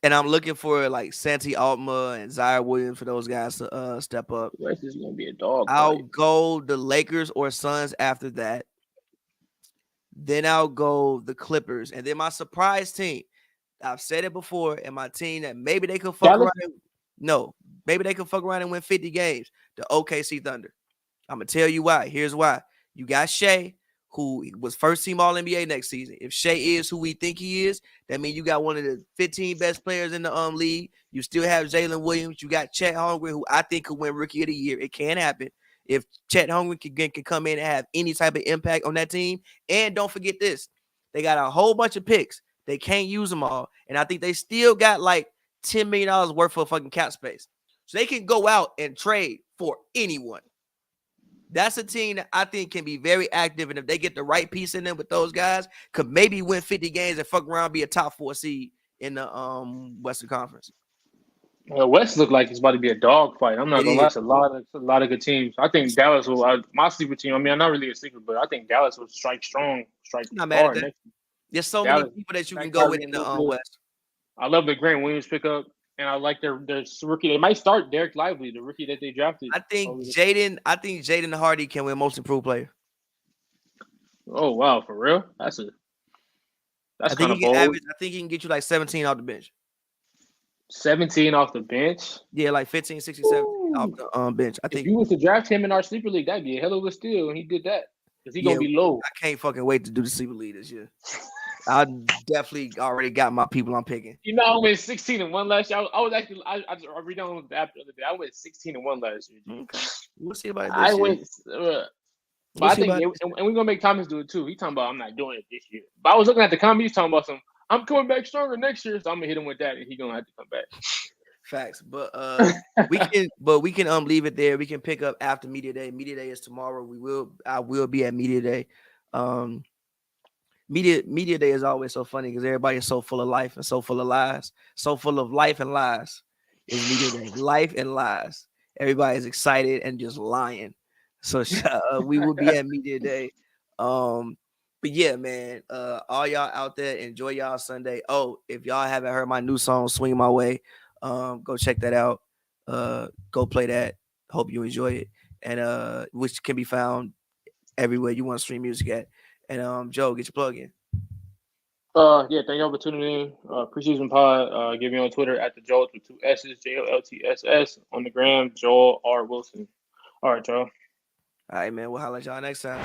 And I'm looking for like Santi Altma and Zaire Williams for those guys to step up. The West is gonna be a dog I'll fight. go the Lakers or Suns after that. Then I'll go the Clippers. And then my surprise team. I've said it before, and my team that maybe they could fuck Dallas. around. No, maybe they could fuck around and win 50 games. The OKC Thunder. I'm gonna tell you why. Here's why. You got Shea, who was first team All NBA next season. If Shea is who we think he is, that means you got one of the 15 best players in the league. You still have Jalen Williams. You got Chet Holmgren, who I think could win Rookie of the Year. It can happen if Chet Holmgren can come in and have any type of impact on that team. And don't forget this: they got a whole bunch of picks. They can't use them all, and I think they still got like $10 million worth of fucking cap space, so they can go out and trade for anyone. That's a team that I think can be very active, and if they get the right piece in them with those guys, could maybe win 50 games and fuck around, be a top 4 seed in the Western Conference. West look like it's about to be a dog fight. I'm not It gonna lie, is. it's a lot of good teams. I think Dallas will. My sleeper team. I mean, I'm not really a sleeper, but I think Dallas will strike strong, strike I'm not mad at hard that. next. There's so Dallas, many people that you can that go with Kyrie in the Irving. West. I love the Grant Williams pickup, and I like their rookie. They might start Derek Lively, the rookie that they drafted. I think Jaden Hardy can win Most Improved Player. Oh wow, for real? That's I think kind he of can bold. average. I think he can get you like 17 off the bench. 17 off the bench. Yeah, like 15, 16, 17 off the bench. I If think. you was to draft him in our sleeper league, that'd be a hell of a steal, and he did that because he Yeah, gonna be low. I can't fucking wait to do the sleeper league this year. I definitely already got my people I'm picking. You know, I went 16-1 last year. I was actually I read on the app the other day. I went 16-1 last year. Okay. We'll see about it this I year. went, but I think, and we're gonna make Thomas do it too. He talking about I'm not doing it this year. But I was looking at the comments. He's talking about I'm coming back stronger next year, so I'm gonna hit him with that, and he's gonna have to come back. Facts, but we can leave it there. We can pick up after media day. Media day is tomorrow. I will be at media day. Media day is always so funny because everybody is so full of life and so full of lies, so full of life and lies. Is media day, life and lies. Everybody's excited and just lying. So we will be at media day. But yeah, man, all y'all out there, enjoy y'all Sunday. Oh, if y'all haven't heard my new song, Swing My Way, go check that out. Go play that. Hope you enjoy it. And which can be found everywhere you want to stream music at. And Joe, get your plug in. Yeah, thank y'all for tuning in. Preseason pod. Give me on Twitter at the Joel with 2 S's, JOLTSS. On the gram, Joel R. Wilson. All right, y'all. All right, man. We'll holler at y'all next time.